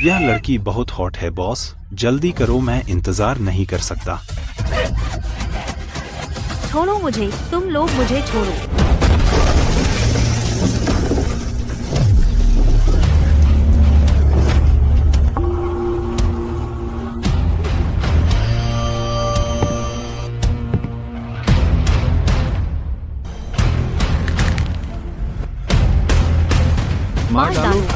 यह लड़की बहुत हॉट है बॉस, जल्दी करो, मैं इंतजार नहीं कर सकता। छोड़ो मुझे, तुम लोग मुझे छोड़ो। मार डालो।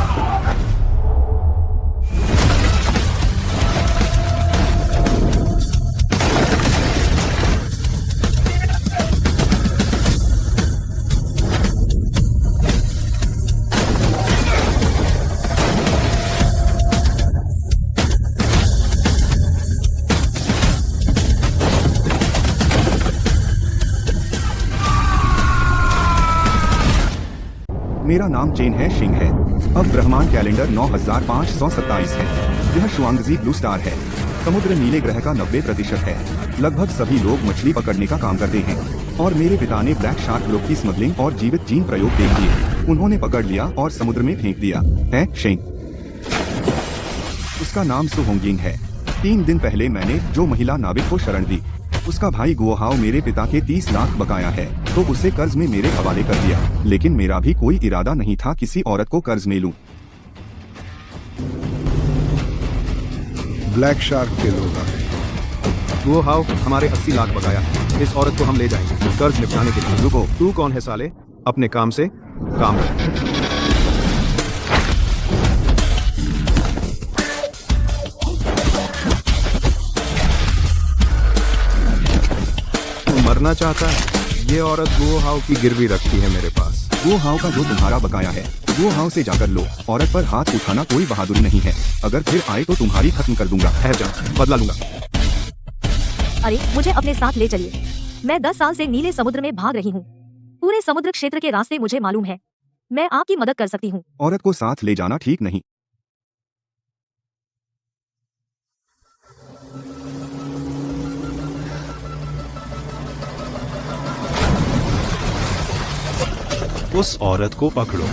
मेरा नाम चेन है शिंग है। अब ब्रह्मांड कैलेंडर 9527 है। यह शुआंगजी ब्लू स्टार है। समुद्र नीले ग्रह का 90% है। लगभग सभी लोग मछली पकड़ने का काम करते हैं और मेरे पिता ने ब्लैक शार्क लोग की स्मगलिंग और जीवित जीन प्रयोग देख लिए। उन्होंने पकड़ लिया और समुद्र में फेंक दिया है शिंग। उसका नाम सु होंगिंग है। 3 दिन पहले मैंने जो महिला नाविक को शरण दी, उसका भाई गुओहाओ मेरे पिता के 30 लाख बकाया है, तो उसे कर्ज में मेरे हवाले कर दिया। लेकिन मेरा भी कोई इरादा नहीं था किसी औरत को कर्ज में लूं। ब्लैक शार्क के लोग आ गए। वो हाउ हमारे 80 लाख बकाया है। इस औरत को हम ले जाएंगे कर्ज निपटाने के लिए। रुको, तू कौन है साले? अपने काम से काम रख। मरना चाहता है? ये औरत वो हाउ की गिरवी रखती है मेरे पास। वो हाउ का जो तुम्हारा बकाया है वो हाउ से जाकर लो। औरत पर हाथ उठाना कोई बहादुरी नहीं है। अगर फिर आए तो तुम्हारी खत्म कर दूंगा। ठहर जा, बदला लूंगा। अरे मुझे अपने साथ ले चलिए। मैं 10 साल से नीले समुद्र में भाग रही हूँ। पूरे समुद्र क्षेत्र के रास्ते मुझे मालूम है। मैं आपकी मदद कर सकती हूँ। औरत को साथ ले जाना ठीक नहीं। उस औरत को पकड़ो।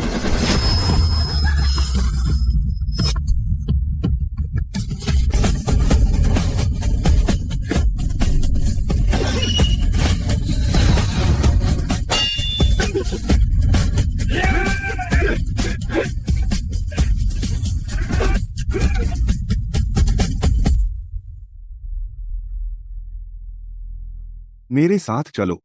मेरे साथ चलो।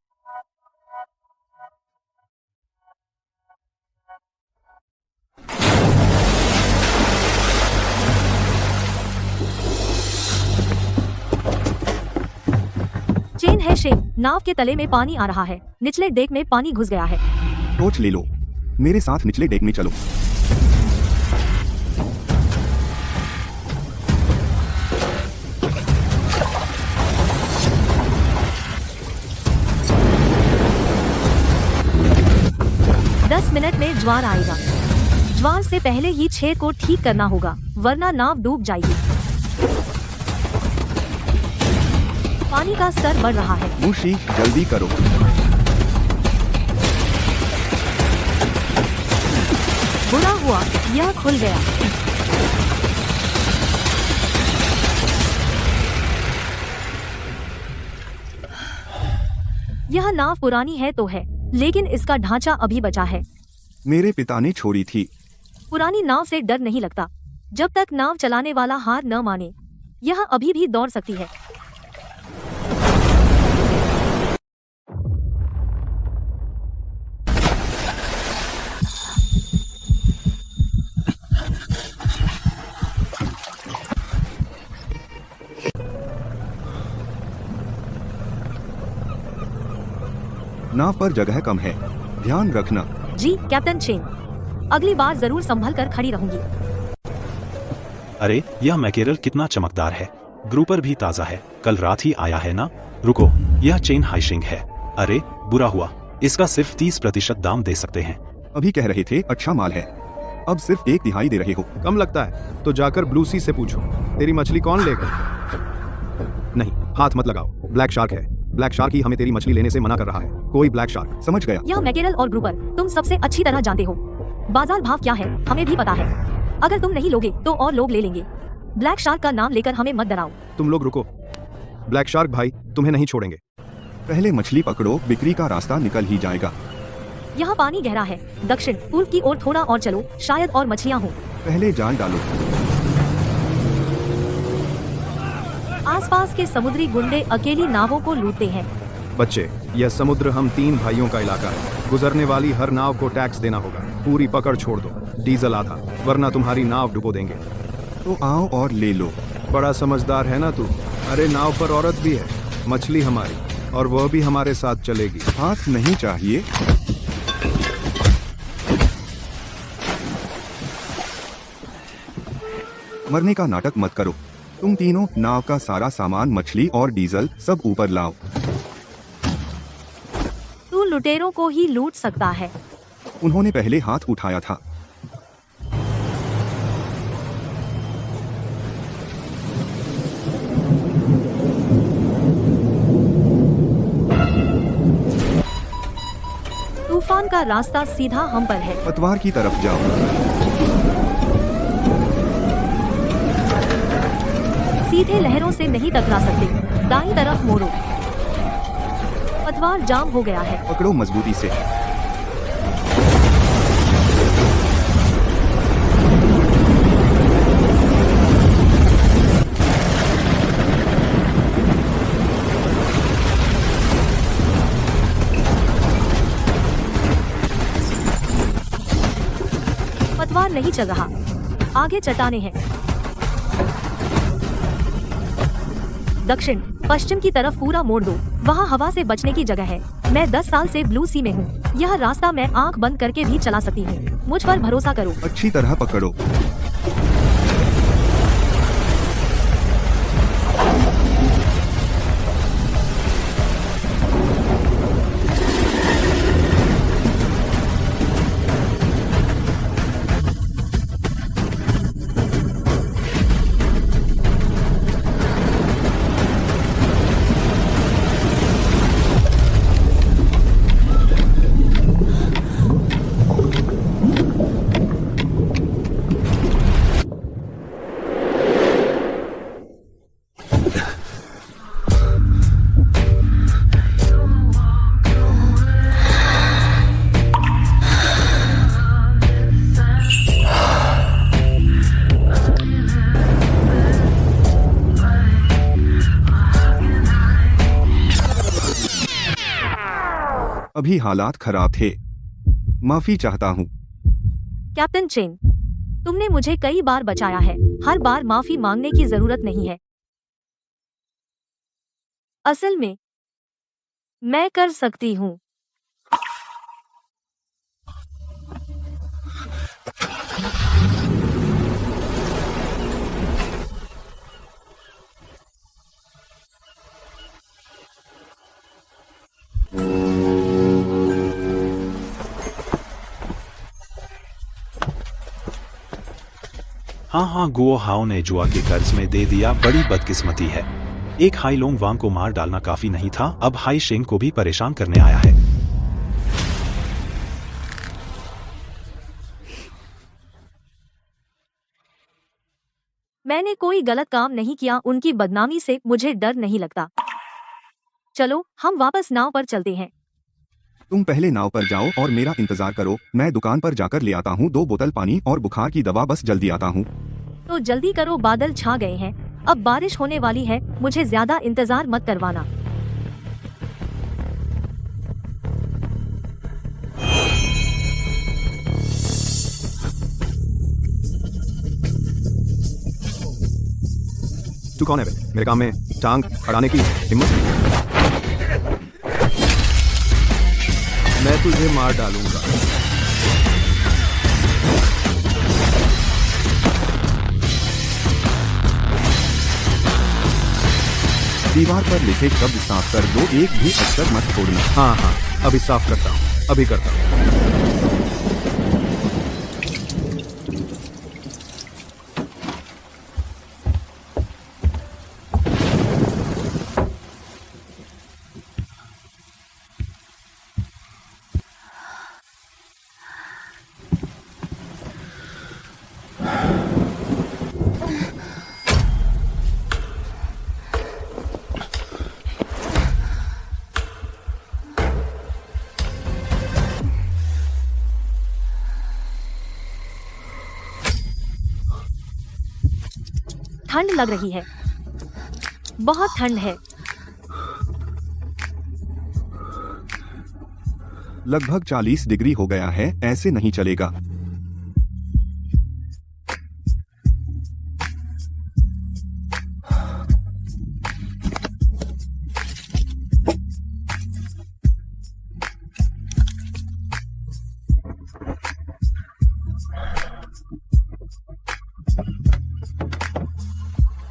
चेन है शेम, नाव के तले में पानी आ रहा है। निचले डेक में पानी घुस गया है। टॉर्च ले लो। मेरे साथ निचले डेक में चलो। दस मिनट में ज्वार आएगा। ज्वार से पहले ही छेद को ठीक करना होगा, वरना नाव डूब जाएगी। पानी का स्तर बढ़ रहा है। मुशी, जल्दी करो। बुरा हुआ, यह खुल गया। यह नाव पुरानी है तो है, लेकिन इसका ढांचा अभी बचा है। मेरे पिता ने छोड़ी थी। पुरानी नाव से डर नहीं लगता, जब तक नाव चलाने वाला हार न माने। यह अभी भी दौड़ सकती है। नाव पर जगह कम है, ध्यान रखना। जी कैप्टन चेन, अगली बार जरूर संभल कर खड़ी रहूंगी। अरे यह मैकेरल कितना चमकदार है। ग्रुपर भी ताजा है, कल रात ही आया है ना। रुको, यह चेन हाइशिंग है। अरे बुरा हुआ, इसका सिर्फ 30% दाम दे सकते हैं। अभी कह रहे थे अच्छा माल है, अब सिर्फ 1/3 दे रहे हो। कम लगता है तो जाकर ब्लू सी से पूछो, तेरी मछली कौन लेगा। नहीं, हाथ मत लगाओ, ब्लैक शार्क है। ब्लैक शार्क ही हमें तेरी मछली लेने से मना कर रहा है। कोई ब्लैक शार्क। समझ गया। यह मैकेरल और ग्रुपर तुम सबसे अच्छी तरह जानते हो। बाजार भाव क्या है हमें भी पता है। अगर तुम नहीं लोगे तो और लोग ले लेंगे। ब्लैक शार्क का नाम लेकर हमें मत डराओ। तुम लोग रुको। ब्लैक शार्क भाई तुम्हें नहीं छोड़ेंगे। पहले मछली पकड़ो, बिक्री का रास्ता निकल ही जाएगा। यहाँ पानी गहरा है। दक्षिण पूर्व की ओर थोड़ा और चलो, शायद और मछलियाँ हों। पहले जाल डालो। आसपास के समुद्री गुंडे अकेली नावों को लूटते हैं। बच्चे, यह समुद्र हम 3 भाइयों का इलाका है। गुजरने वाली हर नाव को टैक्स देना होगा। पूरी पकड़ छोड़ दो, डीजल आधा, वरना तुम्हारी नाव डुबो देंगे। तो आओ और ले लो। बड़ा समझदार है ना तू। अरे नाव पर औरत भी है, मछली हमारी, और वह भी हमारे साथ चलेगी। हाथ नहीं चाहिए। मरने का नाटक मत करो। तुम तीनों नाव का सारा सामान, मछली और डीजल सब ऊपर लाओ। तू लुटेरों को ही लूट सकता है। उन्होंने पहले हाथ उठाया था। तूफान का रास्ता सीधा हम पर है। पतवार की तरफ जाओ। सीधे लहरों से नहीं टकरा सकते। दाईं तरफ मोड़ो। पतवार जाम हो गया है। पकड़ो मजबूती से। पतवार नहीं चल रहा। आगे चट्टानें हैं। दक्षिण पश्चिम की तरफ पूरा मोड़ दो। वहाँ हवा से बचने की जगह है। मैं 10 साल से ब्लू सी में हूँ। यह रास्ता मैं आंख बंद करके भी चला सकती हूँ। मुझ पर भरोसा करो। अच्छी तरह पकड़ो। अभी हालात खराब थे। माफी चाहता हूँ। कैप्टन चेन, तुमने मुझे कई बार बचाया है। हर बार माफी मांगने की जरूरत नहीं है। असल में मैं कर सकती हूँ। हाँ, गुओ हाओ ने जुआ के कर्ज में दे दिया। बड़ी बदकिस्मती है। एक हाई लोंग वांग को मार डालना काफी नहीं था, अब हाई शेंग को भी परेशान करने आया है। मैंने कोई गलत काम नहीं किया। उनकी बदनामी से मुझे डर नहीं लगता। चलो हम वापस नाव पर चलते हैं। तुम पहले नाव पर जाओ और मेरा इंतजार करो। मैं दुकान पर जाकर ले आता हूँ 2 बोतल पानी और बुखार की दवा। बस जल्दी आता हूँ। तो जल्दी करो, बादल छा गए हैं। अब बारिश होने वाली है। मुझे ज्यादा इंतजार मत करवाना। तू कौन है बे? मेरे काम में टांग अड़ाने की हिम्मत? मैं तुझे मार डालूंगा। दीवार पर लिखे शब्द साफ कर दो। एक भी अक्षर मत छोड़ना। हाँ, अभी साफ करता हूँ। अभी करता हूँ। ठंड लग रही है, बहुत ठंड है। लगभग 40 डिग्री हो गया है, ऐसे नहीं चलेगा।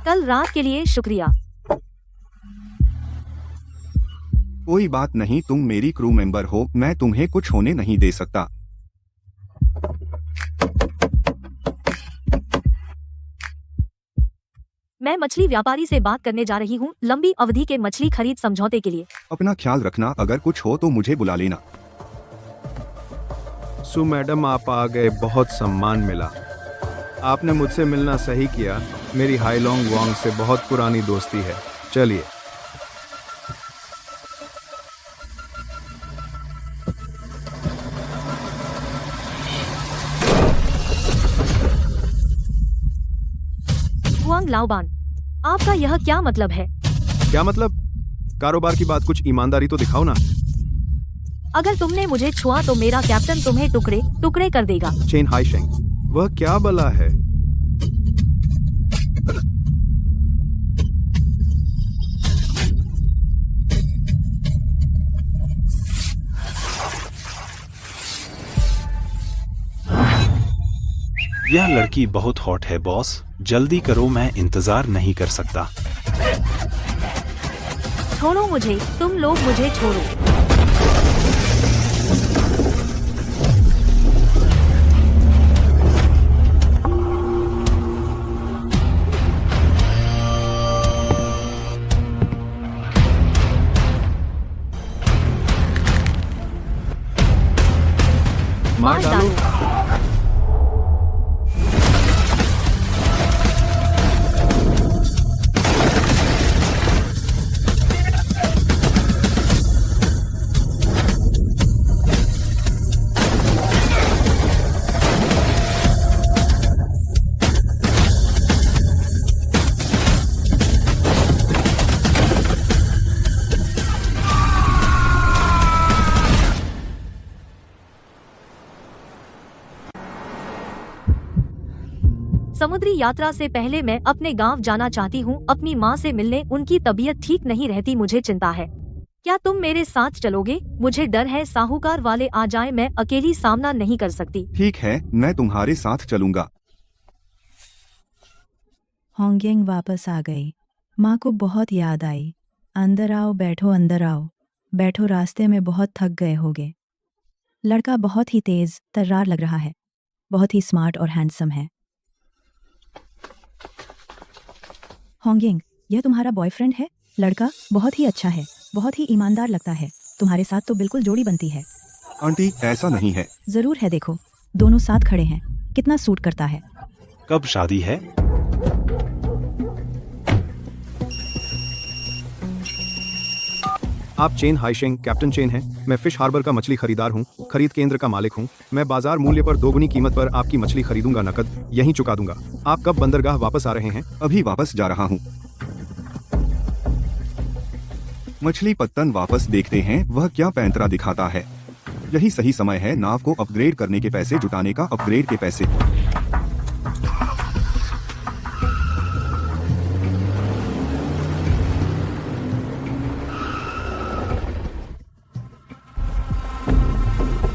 कल रात के लिए शुक्रिया। कोई बात नहीं, तुम मेरी क्रू मेंबर हो, मैं तुम्हें कुछ होने नहीं दे सकता। मैं मछली व्यापारी से बात करने जा रही हूँ, लंबी अवधि के मछली खरीद समझौते के लिए। अपना ख्याल रखना, अगर कुछ हो तो मुझे बुला लेना। सु मैडम, आप आ गए, बहुत सम्मान मिला। आपने मुझसे मिलना सही किया। मेरी हाईलोंग वांग से बहुत पुरानी दोस्ती है। चलिए। हुआंग लाओबान, आपका यह क्या मतलब है? क्या मतलब? कारोबार की बात, कुछ ईमानदारी तो दिखाओ ना। अगर तुमने मुझे छुआ तो मेरा कैप्टन तुम्हें टुकड़े टुकड़े कर देगा। चेन हाइशेंग, वह क्या बला है? यह लड़की बहुत हॉट है बॉस, जल्दी करो, मैं इंतजार नहीं कर सकता। छोड़ो मुझे, तुम लोग मुझे छोड़ो। मार डालो। समुद्री यात्रा से पहले मैं अपने गांव जाना चाहती हूँ, अपनी माँ से मिलने। उनकी तबीयत ठीक नहीं रहती, मुझे चिंता है। क्या तुम मेरे साथ चलोगे? मुझे डर है साहूकार वाले आ जाए, मैं अकेली सामना नहीं कर सकती। ठीक है, मैं तुम्हारे साथ चलूंगा। होंगयंग वापस आ गई। माँ को बहुत याद आई। अंदर आओ, बैठो, अंदर आओ, बैठो, रास्ते में बहुत थक गए होगे। लड़का बहुत ही तेज तर्रार लग रहा है, बहुत ही स्मार्ट और हैंडसम है। होंगयंग, यह तुम्हारा बॉयफ्रेंड है? लड़का बहुत ही अच्छा है, बहुत ही ईमानदार लगता है। तुम्हारे साथ तो बिल्कुल जोड़ी बनती है। आंटी, ऐसा नहीं है। जरूर है, देखो दोनों साथ खड़े हैं, कितना सूट करता है। कब शादी है? आप चेन हाइशेंग, कैप्टन चेन हैं। मैं फिश हार्बर का मछली खरीदार हूँ, खरीद केंद्र का मालिक हूँ। मैं बाजार मूल्य पर दोगुनी कीमत पर आपकी मछली खरीदूंगा, नकद यहीं चुका दूंगा। आप कब बंदरगाह वापस आ रहे हैं? अभी वापस जा रहा हूँ। मछली पत्तन वापस देखते हैं, वह क्या पैंतरा दिखाता है। यही सही समय है नाव को अपग्रेड करने के पैसे जुटाने का, अपग्रेड के पैसे।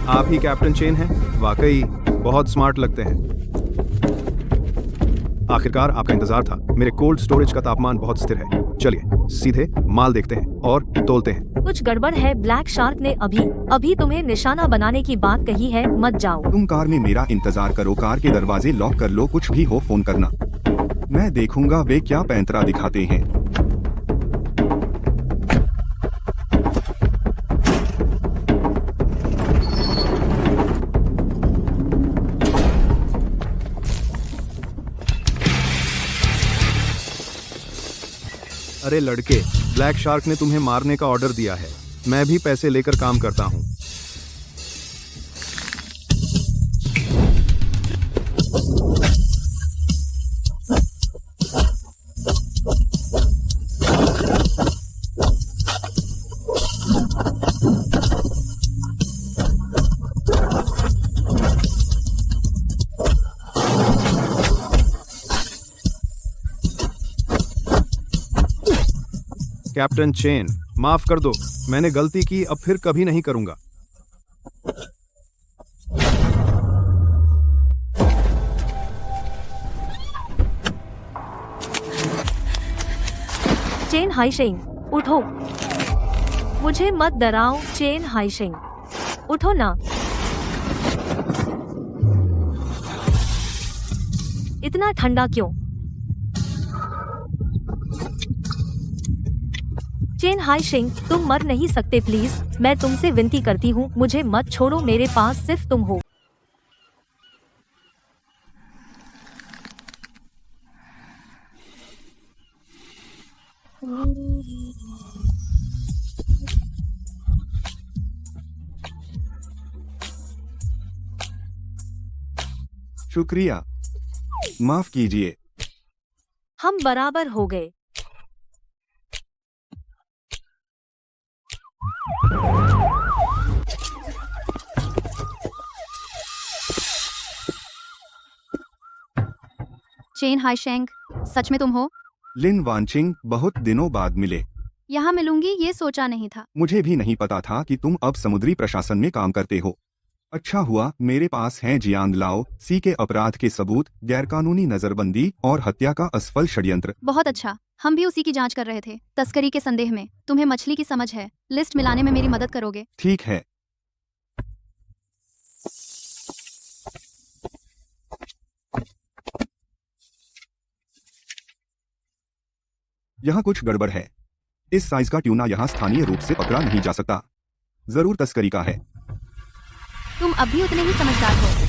आप ही कैप्टन चेन हैं? वाकई बहुत स्मार्ट लगते हैं। आखिरकार आपका इंतजार था। मेरे कोल्ड स्टोरेज का तापमान बहुत स्थिर है। चलिए सीधे माल देखते हैं और तोलते हैं। कुछ गड़बड़ है, ब्लैक शार्क ने अभी तुम्हें निशाना बनाने की बात कही है, मत जाओ। तुम कार में मेरा इंतजार करो, कार के दरवाजे लॉक कर लो, कुछ भी हो फोन करना। मैं देखूंगा वे क्या पैंतरा दिखाते हैं। अरे लड़के, ब्लैक शार्क ने तुम्हें मारने का ऑर्डर दिया है। मैं भी पैसे लेकर काम करता हूँ। कैप्टन चेन, माफ कर दो, मैंने गलती की, अब फिर कभी नहीं करूंगा। चेन हाइशिंग, उठो। मुझे मत डराओ चेन हाइशिंग, उठो ना। इतना ठंडा क्यों? चेन हाइशिंग, तुम मर नहीं सकते प्लीज, मैं तुमसे विनती करती हूँ, मुझे मत छोड़ो, मेरे पास सिर्फ तुम हो। शुक्रिया, माफ कीजिए। हम बराबर हो गए। चेन हाइशेंग, सच में तुम हो? लिन वानचिंग, बहुत दिनों बाद मिले। यहाँ मिलूंगी ये सोचा नहीं था। मुझे भी नहीं पता था कि तुम अब समुद्री प्रशासन में काम करते हो। अच्छा हुआ मेरे पास हैं जियांग लाओ सी के अपराध के सबूत, गैरकानूनी नजरबंदी और हत्या का असफल षड्यंत्र। बहुत अच्छा, हम भी उसी की जांच कर रहे थे, तस्करी के संदेह में। तुम्हें मछली की समझ है, लिस्ट मिलाने में मेरी मदद करोगे? ठीक है। यहाँ कुछ गड़बड़ है। इस साइज का ट्यूना यहाँ स्थानीय रूप से पकड़ा नहीं जा सकता। जरूर तस्करी का है। तुम अब भी उतने ही समझदार हो।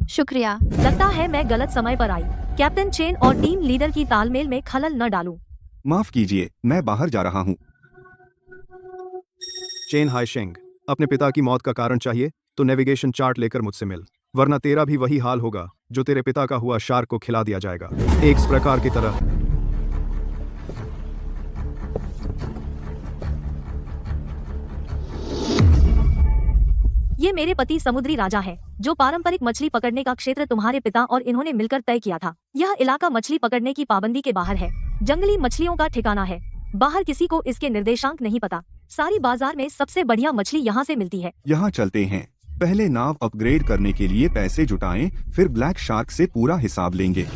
शुक्रिया। लगता है मैं गलत समय पर आई। कैप्टन चेन और टीम लीडर की तालमेल में खलल न डालूं। माफ कीजिए, मैं बाहर जा रहा हूँ। चेन हाइशेंग, अपने पिता की मौत का कारण चाहिए तो नेविगेशन चार्ट लेकर मुझसे मिल, वरना तेरा भी वही हाल होगा जो तेरे पिता का हुआ, शार्क को खिला दिया जाएगा, एक प्रकार की तरह। ये मेरे पति समुद्री राजा है, जो पारंपरिक मछली पकड़ने का क्षेत्र तुम्हारे पिता और इन्होंने मिलकर तय किया था। यह इलाका मछली पकड़ने की पाबंदी के बाहर है, जंगली मछलियों का ठिकाना है। बाहर किसी को इसके निर्देशांक नहीं पता। सारी बाजार में सबसे बढ़िया मछली यहाँ से मिलती है। यहाँ चलते हैं। पहले नाव अपग्रेड करने के लिए पैसे जुटाएं, फिर ब्लैक शार्क से पूरा हिसाब लेंगे।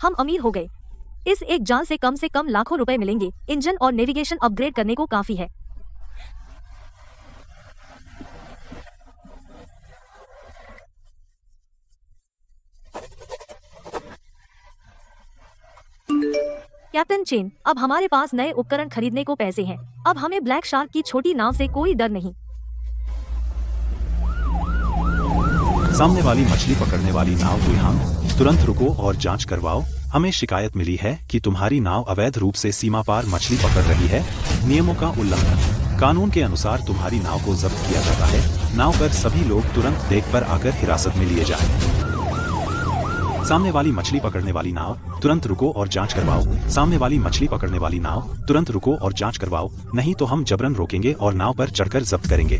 हम अमीर हो गए। इस एक जाल से कम लाखों रुपए मिलेंगे। इंजन और नेविगेशन अपग्रेड करने को काफी है। कैप्टन चेन, अब हमारे पास नए उपकरण खरीदने को पैसे हैं। अब हमें ब्लैक शार्क की छोटी नाव से कोई डर नहीं। सामने वाली मछली पकड़ने वाली नाव गुइहांग, तुरंत रुको और जांच करवाओ। हमें शिकायत मिली है कि तुम्हारी नाव अवैध रूप से सीमा पार मछली पकड़ रही है। नियमों का उल्लंघन। कानून के अनुसार तुम्हारी नाव को जब्त किया जाता है। नाव पर सभी लोग तुरंत देख पर आकर हिरासत में लिए जाएं। सामने वाली मछली पकड़ने वाली नाव, तुरंत रुको और जांच करवाओ। सामने वाली मछली पकड़ने वाली नाव, तुरंत रुको और जांच करवाओ, नहीं तो हम जबरन रोकेंगे और नाव पर चढ़कर जब्त करेंगे।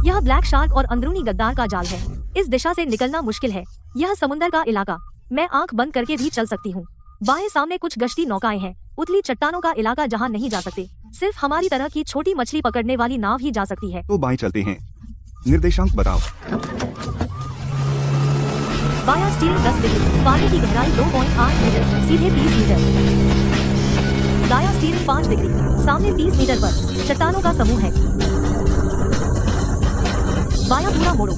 यह ब्लैक शार्क और अंदरूनी गद्दार का जाल है। इस दिशा से निकलना मुश्किल है। यह समुद्र का इलाका, मैं आंख बंद करके भी चल सकती हूँ। बाएं सामने कुछ गश्ती नौकाएं हैं। उथली चट्टानों का इलाका जहाँ नहीं जा सकते। सिर्फ हमारी तरह की छोटी मछली पकड़ने वाली नाव ही जा सकती है। तो बाएं चलते हैं। निर्देशांक बताओ। बायां स्टीयरिंग 10 डिग्री, पानी की गहराई 2.8 मीटर, सीधे 30 मीटर। दायां स्टीयरिंग 5 डिग्री, सामने 30 मीटर पर चट्टानों का समूह है। बायां पूरा मोड़ो,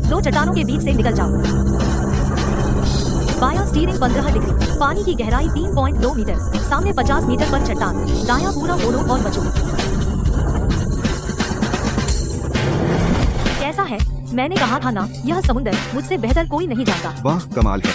2 चट्टानों के बीच से निकल जाओ। बायां स्टीयरिंग 15 डिग्री, पानी की गहराई 3.2 मीटर, सामने 50 मीटर पर चट्टान। दायां पूरा मोड़ो और बचो। मैंने कहा था ना, यह समुद्र मुझसे बेहतर कोई नहीं जानता। वाह कमाल है।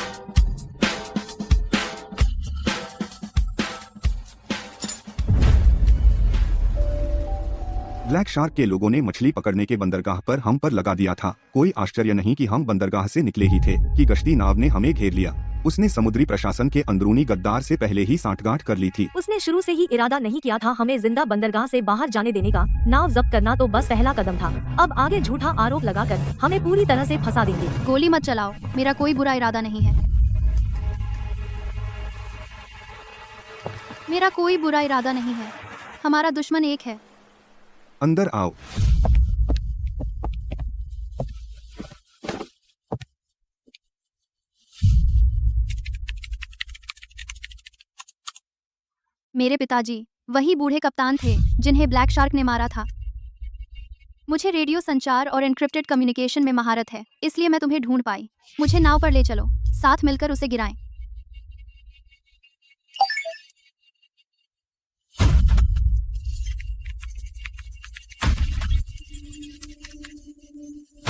ब्लैक शार्क के लोगों ने मछली पकड़ने के बंदरगाह पर हम पर लगा दिया था। कोई आश्चर्य नहीं कि हम बंदरगाह से निकले ही थे कि गश्ती नाव ने हमें घेर लिया। उसने समुद्री प्रशासन के अंदरूनी गद्दार से पहले ही सांठगांठ कर ली थी। उसने शुरू से ही इरादा नहीं किया था हमें जिंदा बंदरगाह से बाहर जाने देने का। नाव जब्त करना तो बस पहला कदम था, अब आगे झूठा आरोप लगाकर हमें पूरी तरह से फंसा देंगे। गोली मत चलाओ, मेरा कोई बुरा इरादा नहीं है। मेरा कोई बुरा इरादा नहीं है। हमारा दुश्मन एक है। अंदर आओ। मेरे पिताजी वही बूढ़े कप्तान थे जिन्हें ब्लैक शार्क ने मारा था। मुझे रेडियो संचार और एन्क्रिप्टेड कम्युनिकेशन में महारत है, इसलिए मैं तुम्हें ढूंढ पाई। मुझे नाव पर ले चलो, साथ मिलकर उसे गिराएं।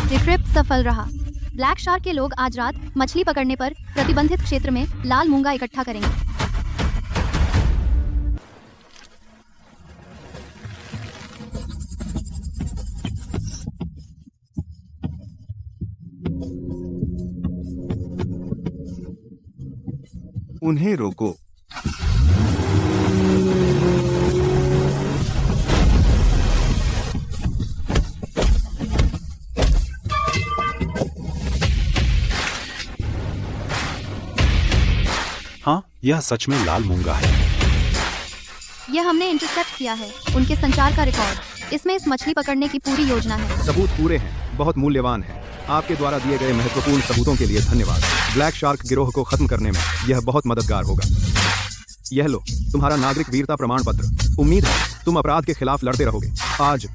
डिक्रिप्ट सफल रहा। ब्लैक शार्क के लोग आज रात मछली पकड़ने पर प्रतिबंधित क्षेत्र में लाल मूंगा इकट्ठा करेंगे। उन्हें रोको। हाँ, यह सच में लाल मूंगा है। यह हमने इंटरसेप्ट किया है, उनके संचार का रिकॉर्ड। इसमें इस मछली पकड़ने की पूरी योजना है। सबूत पूरे हैं, बहुत मूल्यवान है। आपके द्वारा दिए गए महत्वपूर्ण सबूतों के लिए धन्यवाद। ब्लैक शार्क गिरोह को खत्म करने में यह बहुत मददगार होगा। यह लो तुम्हारा नागरिक वीरता प्रमाण पत्र। उम्मीद है तुम अपराध के खिलाफ लड़ते रहोगे। आज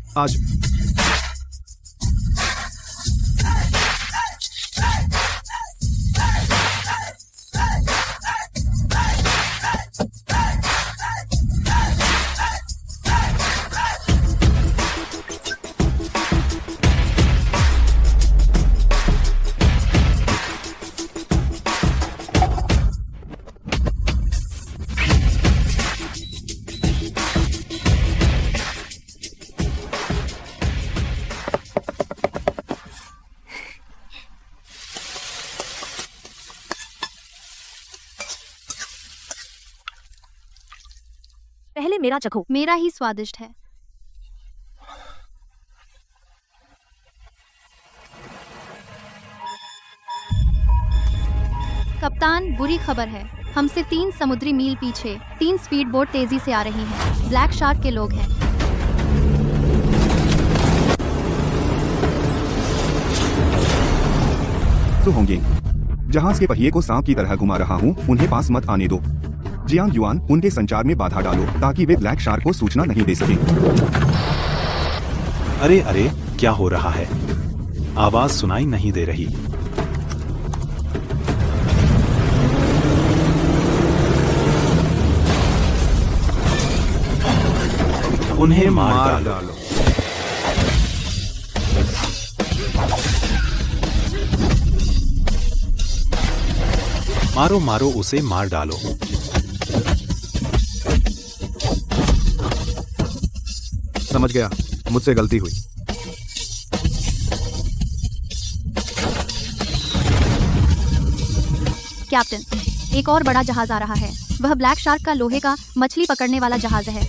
पहले मेरा चखो। मेरा ही स्वादिष्ट है। कप्तान, बुरी खबर है। हमसे 3 समुद्री मील पीछे 3 स्पीड बोट तेजी से आ रही हैं। ब्लैक शार्क के लोग हैं। तो होंगे। जहाज के पहिए को सांप की तरह घुमा रहा हूँ, उन्हें पास मत आने दो। जियांग युआन, उनके संचार में बाधा डालो ताकि वे ब्लैक शार्क को सूचना नहीं दे सके। अरे अरे, क्या हो रहा है? आवाज सुनाई नहीं दे रही। उन्हें मार डालो। मारो मारो, उसे मार डालो। समझ गया, मुझसे गलती हुई। कैप्टन, एक और बड़ा जहाज आ रहा है। वह ब्लैक शार्क का लोहे का मछली पकड़ने वाला जहाज है।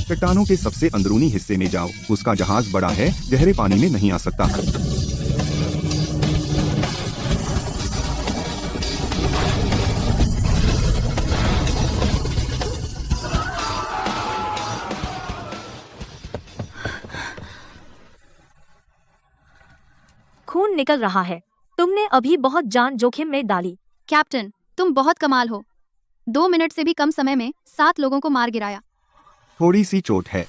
चट्टानों के सबसे अंदरूनी हिस्से में जाओ। उसका जहाज बड़ा है, गहरे पानी में नहीं आ सकता। खून निकल रहा है। तुमने अभी बहुत जान जोखिम में डाली। कैप्टन, तुम बहुत कमाल हो। 2 मिनट से भी कम समय में 7 लोगों को मार गिराया। थोड़ी सी चोट है।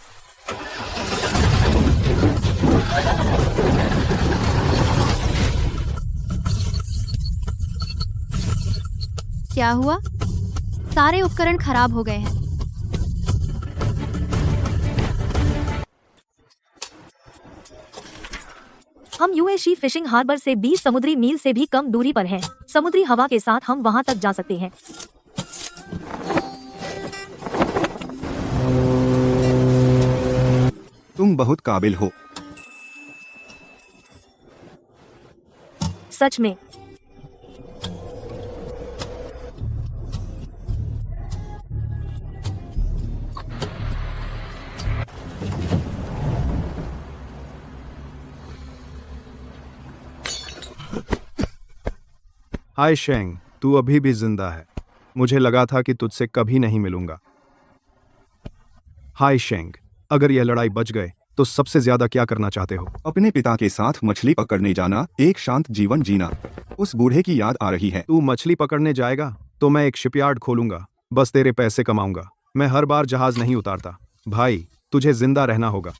क्या हुआ? सारे उपकरण खराब हो गए हैं। हम यूएशी फिशिंग हार्बर से 20 समुद्री मील से भी कम दूरी पर हैं। समुद्री हवा के साथ हम वहां तक जा सकते हैं। तुम बहुत काबिल हो। सच में। हाय शेंग, तू अभी भी जिंदा है। मुझे लगा था कि तुझसे कभी नहीं मिलूंगा। हाय शेंग, अगर यह लड़ाई बच गए तो सबसे ज्यादा क्या करना चाहते हो? अपने पिता के साथ मछली पकड़ने जाना, एक शांत जीवन जीना। उस बूढ़े की याद आ रही है। तू मछली पकड़ने जाएगा तो मैं एक शिपयार्ड खोलूंगा, बस तेरे पैसे कमाऊंगा। मैं हर बार जहाज नहीं उतारता। भाई, तुझे जिंदा रहना होगा।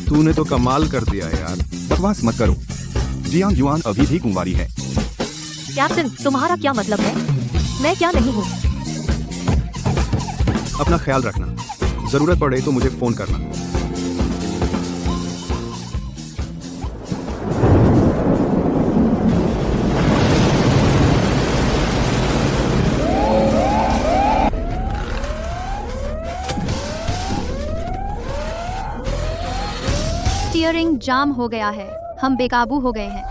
तूने तो कमाल कर दिया यार। बकवास मत करो। जियांग युआन अभी भी कुंवारी है। कैप्टन, तुम्हारा क्या मतलब है? मैं क्या नहीं हूँ? अपना ख्याल रखना। जरूरत पड़े तो मुझे फोन करना। स्टीयरिंग जाम हो गया है। हम बेकाबू हो गए हैं।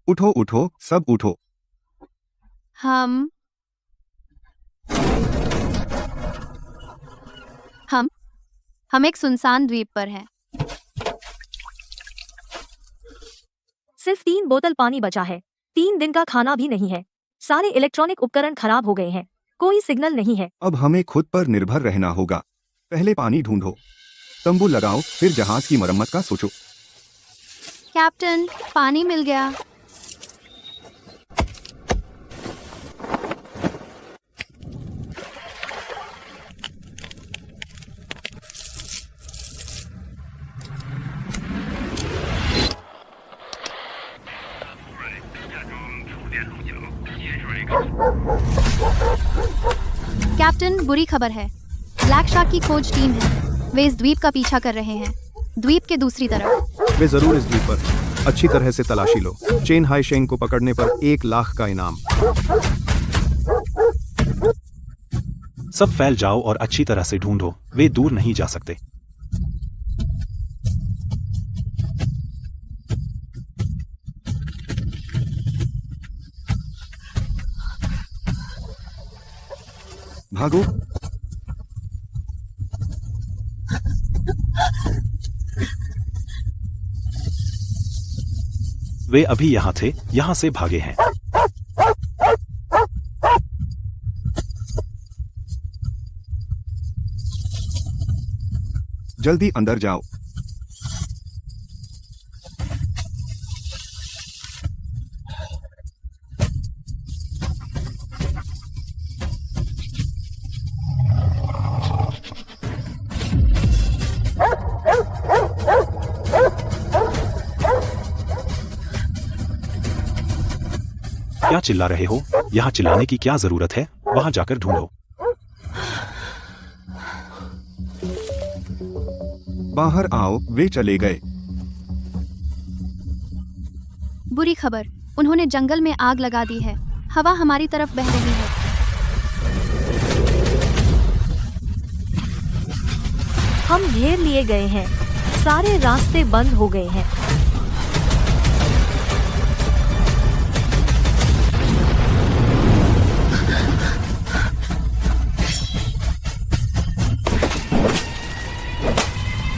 उठो उठो, सब उठो। हम एक सुनसान द्वीप पर हैं। सिर्फ 3 बोतल पानी बचा है। 3 दिन का खाना भी नहीं है। सारे इलेक्ट्रॉनिक उपकरण खराब हो गए हैं। कोई सिग्नल नहीं है। अब हमें खुद पर निर्भर रहना होगा। पहले पानी ढूंढो, तंबू लगाओ, फिर जहाज की मरम्मत का सोचो। कैप्टन, पानी मिल गया। कैप्टन, बुरी खबर है। ब्लैक शार्क की खोज टीम है। वे इस द्वीप का पीछा कर रहे हैं। द्वीप के दूसरी तरफ। वे जरूर इस द्वीप पर अच्छी तरह से तलाशी लो। चेन हाई शेंग को पकड़ने पर 1 लाख का इनाम। सब फैल जाओ और अच्छी तरह से ढूंढो। वे दूर नहीं जा सकते। भागो। वे अभी यहाँ थे, यहाँ से भागे हैं। जल्दी अंदर जाओ। क्या चिल्ला रहे हो? यहाँ चिल्लाने की क्या जरूरत है? वहाँ जाकर ढूंढो। बाहर आओ, वे चले गए। बुरी खबर, उन्होंने जंगल में आग लगा दी है। हवा हमारी तरफ बह रही है। हम घेर लिए गए हैं। सारे रास्ते बंद हो गए हैं।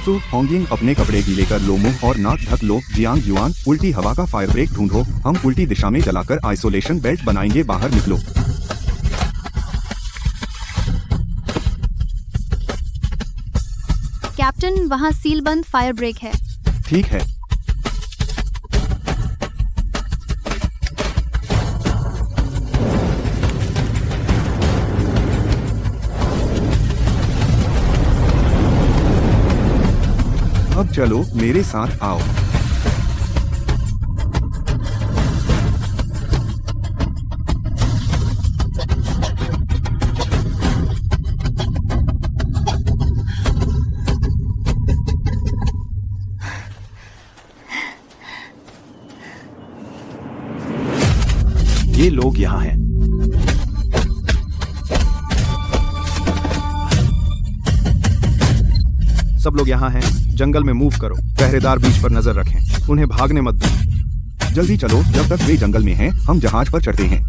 सु होंगिंग अपने कपड़े गीले कर लो, मुंह और नाक ढक लो। जियांग युआन उल्टी हवा का फायर ब्रेक ढूंढो, हम उल्टी दिशा में चलाकर आइसोलेशन बेल्ट बनाएंगे, बाहर निकलो। कैप्टन, वहाँ सीलबंद फायर ब्रेक है। ठीक है। अब चलो मेरे साथ आओ। ये लोग यहाँ हैं। सब लोग यहाँ हैं। जंगल में मूव करो, पहरेदार बीच पर नजर रखें, उन्हें भागने मत दो। जल्दी चलो, जब तक वे जंगल में हैं, हम जहाज पर चढ़ते हैं।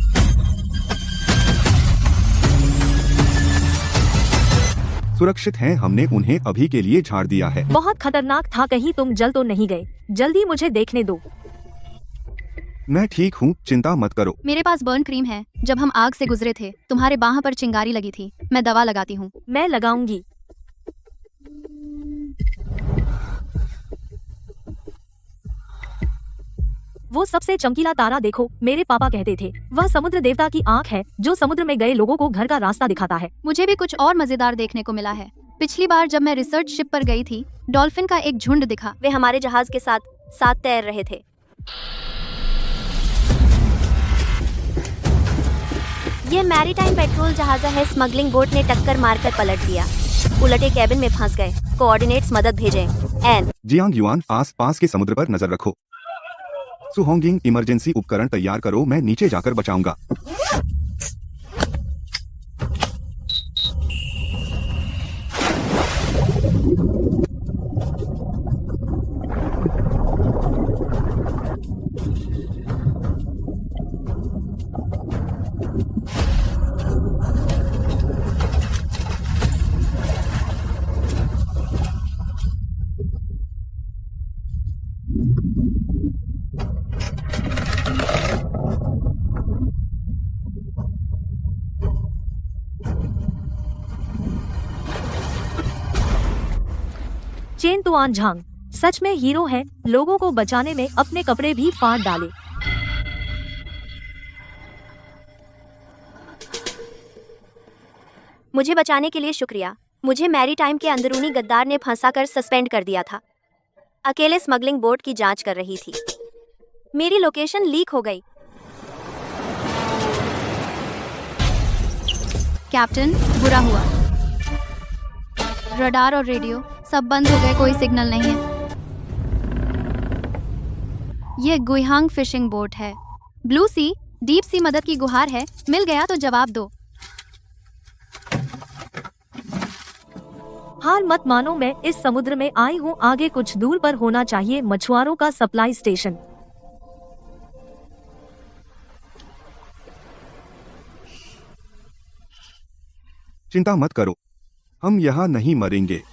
सुरक्षित हैं, हमने उन्हें अभी के लिए झाड़ दिया है। बहुत खतरनाक था, कहीं तुम जल तो नहीं गए? जल्दी मुझे देखने दो। मैं ठीक हूँ, चिंता मत करो। मेरे पास बर्न क्रीम है। जब हम आग से गुजरे थे, तुम्हारे बाह पर चिंगारी लगी थी। मैं दवा लगाती हूँ। मैं लगाऊंगी। वो सबसे चमकीला तारा देखो, मेरे पापा कहते थे वह समुद्र देवता की आंख है जो समुद्र में गए लोगों को घर का रास्ता दिखाता है। मुझे भी कुछ और मजेदार देखने को मिला है। पिछली बार जब मैं रिसर्च शिप पर गई थी, डॉल्फिन का एक झुंड दिखा। वे हमारे जहाज के साथ साथ तैर रहे थे। ये मैरीटाइम पेट्रोल जहाज है। स्मगलिंग बोट ने टक्कर मारकर पलट दिया। उलटे कैबिन में फंस गए। कोऑर्डिनेट्स मदद भेजें। एन। जियांग युआन, आस पास के समुद्र पर नजर रखो। सुहोंगिंग, इमरजेंसी उपकरण तैयार करो, मैं नीचे जाकर बचाऊंगा। चेन तुआन झांग सच में हीरो है, लोगों को बचाने में अपने कपड़े भी फाड़ डाले। मुझे बचाने के लिए शुक्रिया। मुझे मैरीटाइम के अंदरूनी गद्दार ने फंसाकर सस्पेंड कर दिया था। अकेले स्मगलिंग बोट की जांच कर रही थी। मेरी लोकेशन लीक हो गई। कैप्टन, बुरा हुआ। रडार और रेडियो सब बंद हो गए, कोई सिग्नल नहीं है। ये गुइहांग फिशिंग बोट है। ब्लू सी, डीप सी मदद की गुहार है। मिल गया तो जवाब दो। हार मत मानो, मैं इस समुद्र में आई हूँ। आगे कुछ दूर पर होना चाहिए मछुआरों का सप्लाई स्टेशन। चिंता मत करो, हम यहाँ नहीं मरेंगे।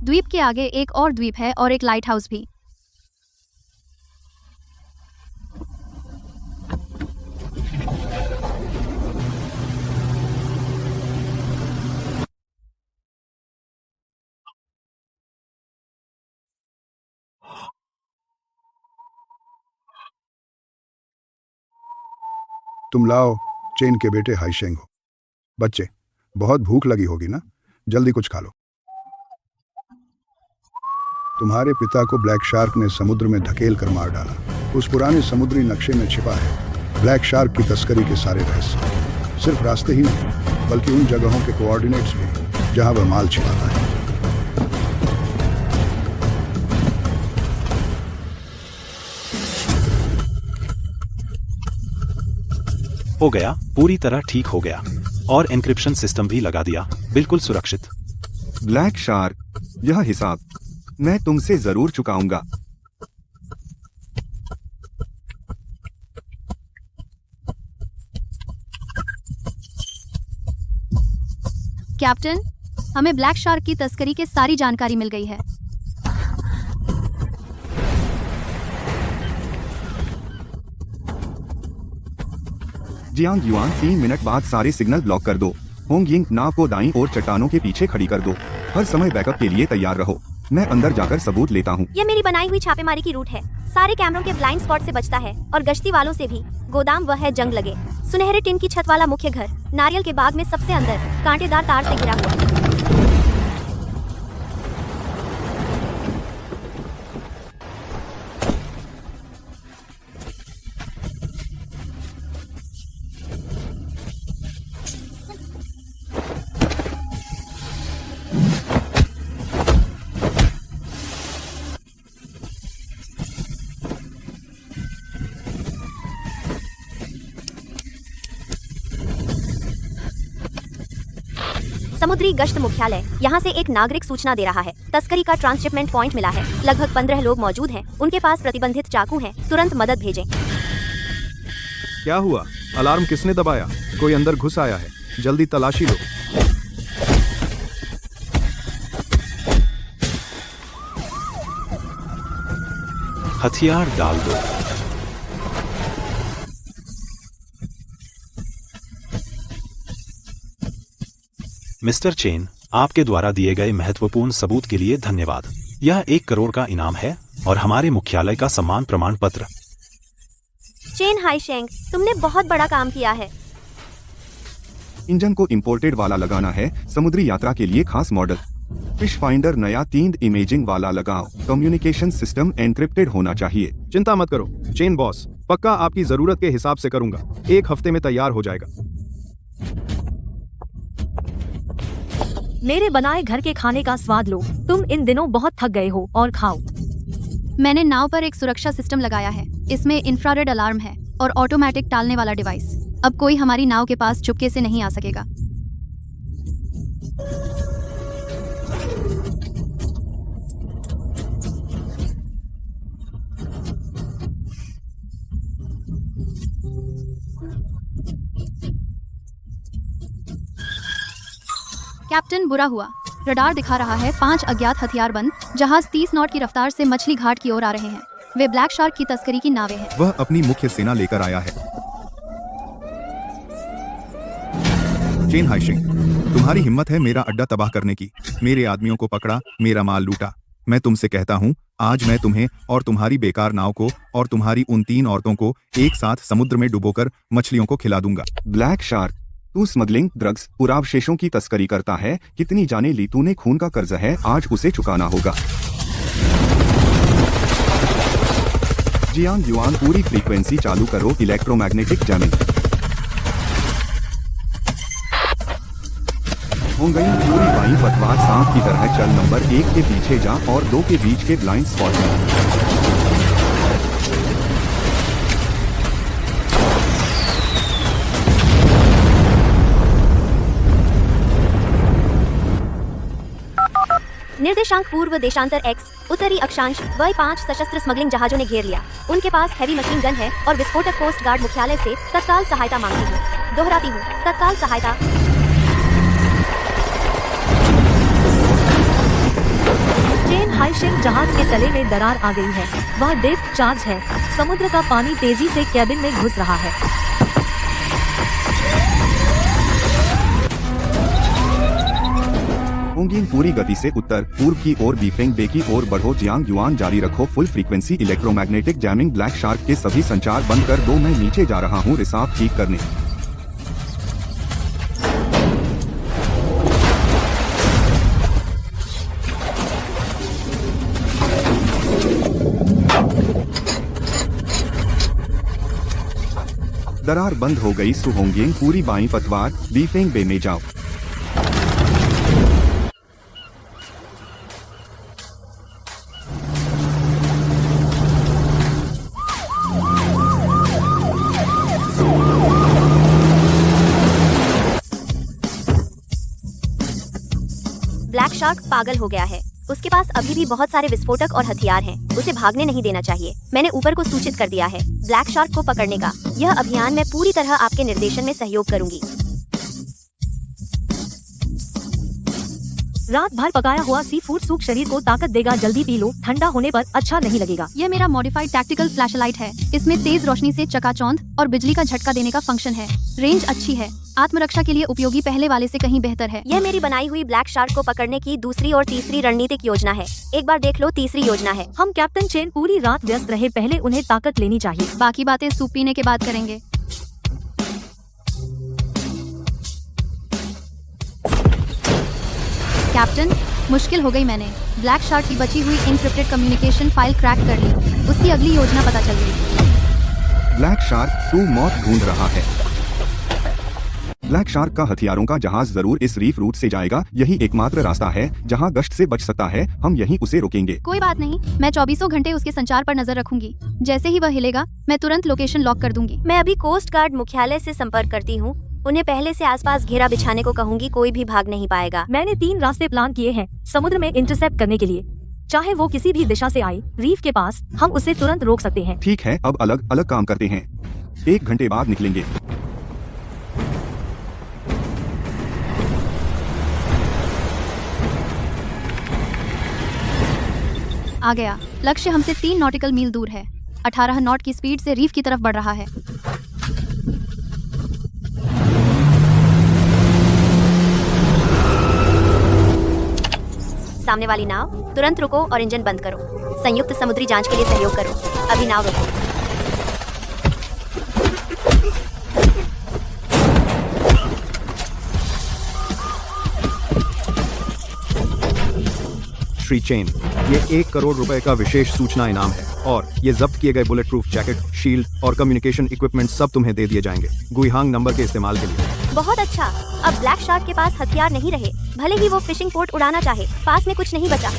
द्वीप के आगे एक और द्वीप है और एक लाइट हाउस भी। तुम लाओ चेन के बेटे हाइशेंग हो। बच्चे, बहुत भूख लगी होगी ना, जल्दी कुछ खा लो। तुम्हारे पिता को ब्लैक शार्क ने समुद्र में धकेल कर मार डाला। उस पुराने समुद्री नक्शे में छिपा है ब्लैक शार्क की तस्करी के सारे रहस्य। सिर्फ रास्ते ही नहीं, बल्कि उन जगहों के कोऑर्डिनेट्स भी जहां वह माल छिपाता है। हो गया, पूरी तरह ठीक हो गया। और एन्क्रिप्शन सिस्टम भी लगा दिया, बिल्कुल सुरक्षित। ब्लैक शार्क, यह हिसाब मैं तुमसे जरूर चुकाऊंगा। कैप्टन, हमें ब्लैक शार्क की तस्करी की सारी जानकारी मिल गई है। जियांग युआन 3 मिनट बाद सारे सिग्नल ब्लॉक कर दो। होंग यिंग नाव को दाईं ओर चट्टानों के पीछे खड़ी कर दो। हर समय बैकअप के लिए तैयार रहो। मैं अंदर जाकर सबूत लेता हूँ। ये मेरी बनाई हुई छापेमारी की रूट है। सारे कैमरों के ब्लाइंड स्पॉट से बचता है और गश्ती वालों से भी। गोदाम वह है जंग लगे, सुनहरे टिन की छत वाला मुख्य घर, नारियल के बाग में सबसे अंदर, कांटेदार तार से घिरा हुआ। समुद्री गश्त मुख्यालय, यहाँ से एक नागरिक सूचना दे रहा है। तस्करी का ट्रांसशिपमेंट पॉइंट मिला है। लगभग 15 लोग मौजूद हैं। उनके पास प्रतिबंधित चाकू हैं। तुरंत मदद भेजें। क्या हुआ? अलार्म किसने दबाया? कोई अंदर घुस आया है। जल्दी तलाशी लो। हथियार डाल दो। मिस्टर चेन, आपके द्वारा दिए गए महत्वपूर्ण सबूत के लिए धन्यवाद। यह 1 करोड़ का इनाम है और हमारे मुख्यालय का सम्मान प्रमाण पत्र। चेन हाइशेंग, तुमने बहुत बड़ा काम किया है। इंजन को इंपोर्टेड वाला लगाना है। समुद्री यात्रा के लिए खास मॉडल। फिश फाइंडर नया 3D इमेजिंग वाला लगाओ। कम्युनिकेशन सिस्टम एन्क्रिप्टेड होना चाहिए। चिंता मत करो चेन बॉस, पक्का आपकी जरूरत के हिसाब से करूंगा। 1 हफ्ते में तैयार हो जाएगा। मेरे बनाए घर के खाने का स्वाद लो। तुम इन दिनों बहुत थक गए हो और खाओ। मैंने नाव पर एक सुरक्षा सिस्टम लगाया है। इसमें इंफ्रारेड अलार्म है और ऑटोमेटिक टालने वाला डिवाइस। अब कोई हमारी नाव के पास चुपके से नहीं आ सकेगा। कैप्टन, बुरा हुआ। रडार दिखा रहा है 5 अज्ञात हथियारबंद जहाज 30 नॉट की रफ्तार से मछली घाट की ओर आ रहे हैं। वे ब्लैक शार्क की तस्करी की नावें हैं। वह अपनी मुख्य सेना लेकर आया है। चेन हाइशिंग, तुम्हारी हिम्मत है मेरा अड्डा तबाह करने की। मेरे आदमियों को पकड़ा, मेरा माल लूटा। मैं तुमसे कहता हूँ, आज मैं तुम्हें और तुम्हारी बेकार नाव को और तुम्हारी उन 3 औरतों को एक साथ समुद्र में डुबोकर मछलियों को खिला दूंगा। ब्लैक शार्क, तू स्मगलिंग, ड्रग्स, पुरावशेषों की तस्करी करता है। कितनी जाने ली तूने? खून का कर्ज है, आज उसे चुकाना होगा। जियांग युआन, पूरी फ्रीक्वेंसी चालू करो। Electromagnetic jamming. होंगई, पूरी बाई पतवार सांप की तरह चल। नंबर 1 के पीछे जा और 2 के बीच के ब्लाइंड स्पॉट में। निर्देशांक पूर्व देशांतर X, उत्तरी अक्षांश वह 5 सशस्त्र स्मगलिंग जहाजों ने घेर लिया। उनके पास हैवी मशीन गन है और विस्फोटक। कोस्ट गार्ड मुख्यालय से तत्काल सहायता मांगती हूँ। दोहराती हूँ, तत्काल सहायता। चेन हाइशिंग, जहाज के तले में दरार आ गई है। वह डेप्थ चार्ज है। समुद्र का पानी तेजी से केबिन में घुस रहा है। होंगिन, पूरी गति से उत्तर पूर्व की ओर बीफेंग बे की ओर बढ़ो। जियांग युआन, जारी रखो full frequency electromagnetic jamming. Black shark के सभी संचार बंद कर दो। मैं नीचे जा रहा हूँ रिसाव ठीक करने। दरार बंद हो गई। सुहोंगिंग, पूरी बाईं पतवार बीफेंग बे में जाओ। ब्लैक शार्क पागल हो गया है। उसके पास अभी भी बहुत सारे विस्फोटक और हथियार हैं। उसे भागने नहीं देना चाहिए। मैंने ऊपर को सूचित कर दिया है ब्लैक शार्क को पकड़ने का। यह अभियान मैं पूरी तरह आपके निर्देशन में सहयोग करूंगी। रात भर पकाया हुआ सी फूड सूप शरीर को ताकत देगा, जल्दी पी लो, ठंडा होने पर अच्छा नहीं लगेगा। यह मेरा मॉडिफाइड टैक्टिकल फ्लैशलाइट है। इसमें तेज रोशनी से चकाचौंध और बिजली का झटका देने का फंक्शन है। रेंज अच्छी है, आत्मरक्षा के लिए उपयोगी, पहले वाले से कहीं बेहतर है। यह मेरी बनाई हुई ब्लैक शार्क को पकड़ने की दूसरी और तीसरी रणनीतिक योजना है। एक बार देख लो, तीसरी योजना है। हम कैप्टन चेन पूरी रात व्यस्त रहे, पहले उन्हें ताकत लेनी चाहिए। बाकी बातें सूप पीने के बाद करेंगे। कैप्टन, मुश्किल हो गई। मैंने ब्लैक शार्क की बची हुई एन्क्रिप्टेड कम्युनिकेशन फाइल क्रैक कर ली। उसकी अगली योजना पता चल गई। ब्लैक शार्क 2 मौत ढूंढ रहा है। ब्लैक शार्क का हथियारों का जहाज जरूर इस रीफ रूट से जाएगा। यही एकमात्र रास्ता है जहां गश्त से बच सकता है। हम यहीं उसे रोकेंगे। कोई बात नहीं, मैं 24 घंटे उसके संचार पर नजर रखूंगी। जैसे ही वह हिलेगा, मैं तुरंत लोकेशन लॉक कर दूंगी। मैं अभी कोस्ट गार्ड मुख्यालय से संपर्क करती हूँ। उन्हें पहले से आसपास घेरा बिछाने को कहूंगी, कोई भी भाग नहीं पाएगा। मैंने 3 रास्ते प्लान किए हैं समुद्र में इंटरसेप्ट करने के लिए। चाहे वो किसी भी दिशा से आए, रीफ के पास हम उसे तुरंत रोक सकते हैं। ठीक है, अब अलग अलग काम करते हैं। 1 घंटे बाद निकलेंगे। आ गया। लक्ष्य हमसे 3 नॉटिकल मील दूर है। 18 नॉट की स्पीड से रीफ की तरफ बढ़ रहा है। सामने वाली नाव, तुरंत रुको और इंजन बंद करो। संयुक्त समुद्री जांच के लिए सहयोग करो। अभी नाव रोको। श्री चेन, ये 1 करोड़ रुपए का विशेष सूचना इनाम है और ये जब्त किए गए बुलेट प्रूफ जैकेट, शील्ड और कम्युनिकेशन इक्विपमेंट सब तुम्हें दे दिए जाएंगे, गुइहांग नंबर के इस्तेमाल के लिए। बहुत अच्छा। अब ब्लैक शार्क के पास हथियार नहीं रहे, भले ही वो फिशिंग पोर्ट उड़ाना चाहे, पास में कुछ नहीं बचा।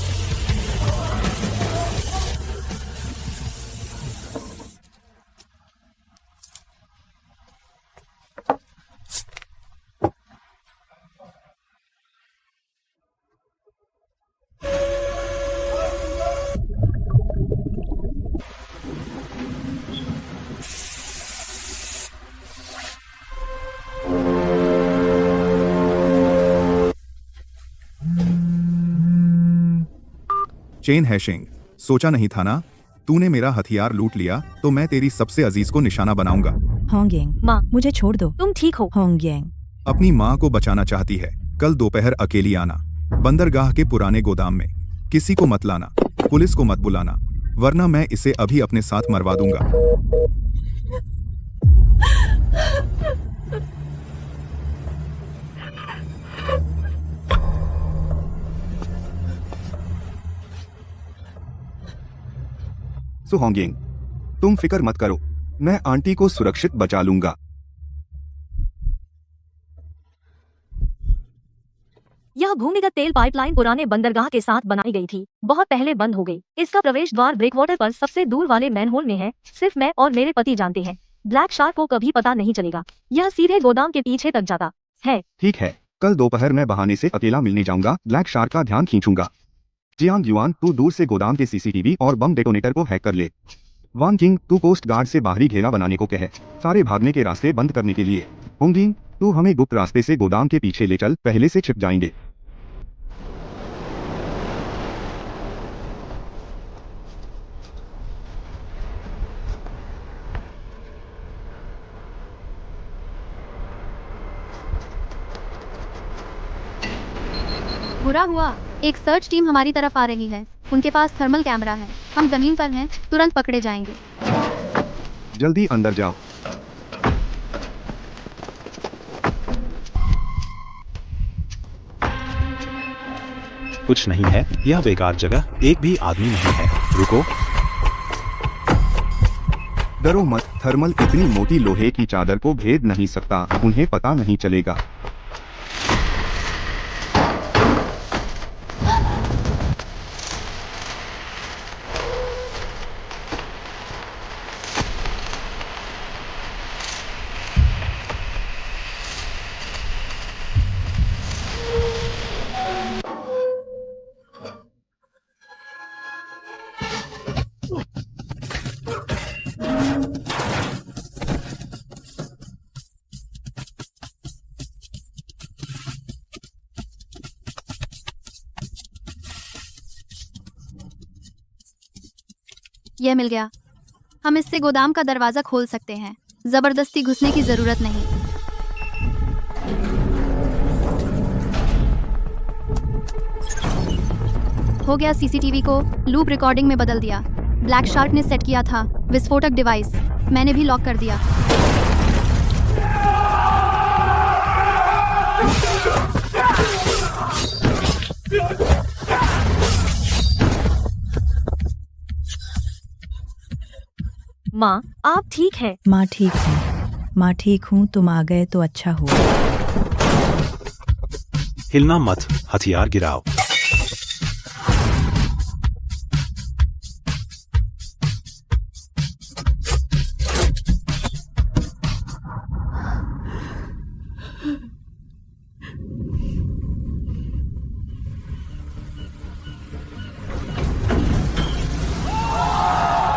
चेन हैशिंग, सोचा नहीं था ना, तूने मेरा हथियार लूट लिया तो मैं तेरी सबसे अजीज को निशाना बनाऊंगा। होंगयांग, माँ, मुझे छोड़ दो। तुम ठीक हो? होंगयांग, अपनी माँ को बचाना चाहती है। कल दोपहर अकेली आना, बंदरगाह के पुराने गोदाम में। किसी को मत लाना, पुलिस को मत बुलाना, वरना मैं इसे अभी अपने साथ मरवा दूंगा। सुहोंगिंग, तुम फिक्र मत करो, मैं आंटी को सुरक्षित बचा लूंगा। यह भूमिगत तेल पाइपलाइन पुराने बंदरगाह के साथ बनाई गई थी, बहुत पहले बंद हो गई। इसका प्रवेश द्वार ब्रेकवाटर पर सबसे दूर वाले मैनहोल में है। सिर्फ मैं और मेरे पति जानते हैं। ब्लैक शार्क को कभी पता नहीं चलेगा। यह सीधे गोदाम के पीछे तक जाता है। ठीक है, कल दोपहर मैं बहाने से अकेला मिलने जाऊंगा, ब्लैक शार्क का ध्यान खींचूंगा। जियांग युआन, तू दूर से गोदाम के सीसीटीवी और बम डेटोनेटर को हैक कर ले। वान किंग, तू कोस्ट गार्ड से बाहरी घेरा बनाने को कहे, सारे भागने के रास्ते बंद करने के लिए। होंगिंग, तू हमें गुप्त रास्ते से गोदाम के पीछे ले चल, पहले से छिप जाएंगे। बुरा हुआ, एक सर्च टीम हमारी तरफ आ रही है। उनके पास थर्मल कैमरा है। हम जमीन पर हैं, तुरंत पकड़े जाएंगे। जल्दी अंदर जाओ। कुछ नहीं है, यह बेकार जगह, एक भी आदमी नहीं है। रुको, डरो मत, थर्मल इतनी मोटी लोहे की चादर को भेद नहीं सकता, उन्हें पता नहीं चलेगा। यह मिल गया। हम इससे गोदाम का दरवाजा खोल सकते हैं। जबरदस्ती घुसने की जरूरत नहीं। हो गया। सीसीटीवी को लूप रिकॉर्डिंग में बदल दिया। ब्लैक शार्क ने सेट किया था विस्फोटक डिवाइस। मैंने भी लॉक कर दिया। माँ, आप ठीक हैं? माँ ठीक हूँ। माँ ठीक हूँ। तुम आ गए तो अच्छा हुआ। हिलना मत, हथियार गिराओ।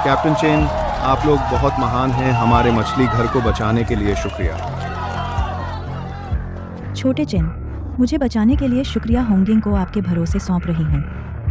कैप्टन चेन, आप लोग बहुत महान हैं। हमारे मछली घर को बचाने के लिए शुक्रिया। छोटे चिन, मुझे बचाने के लिए शुक्रिया होंगिंग को आपके भरोसे सौंप रही हूँ।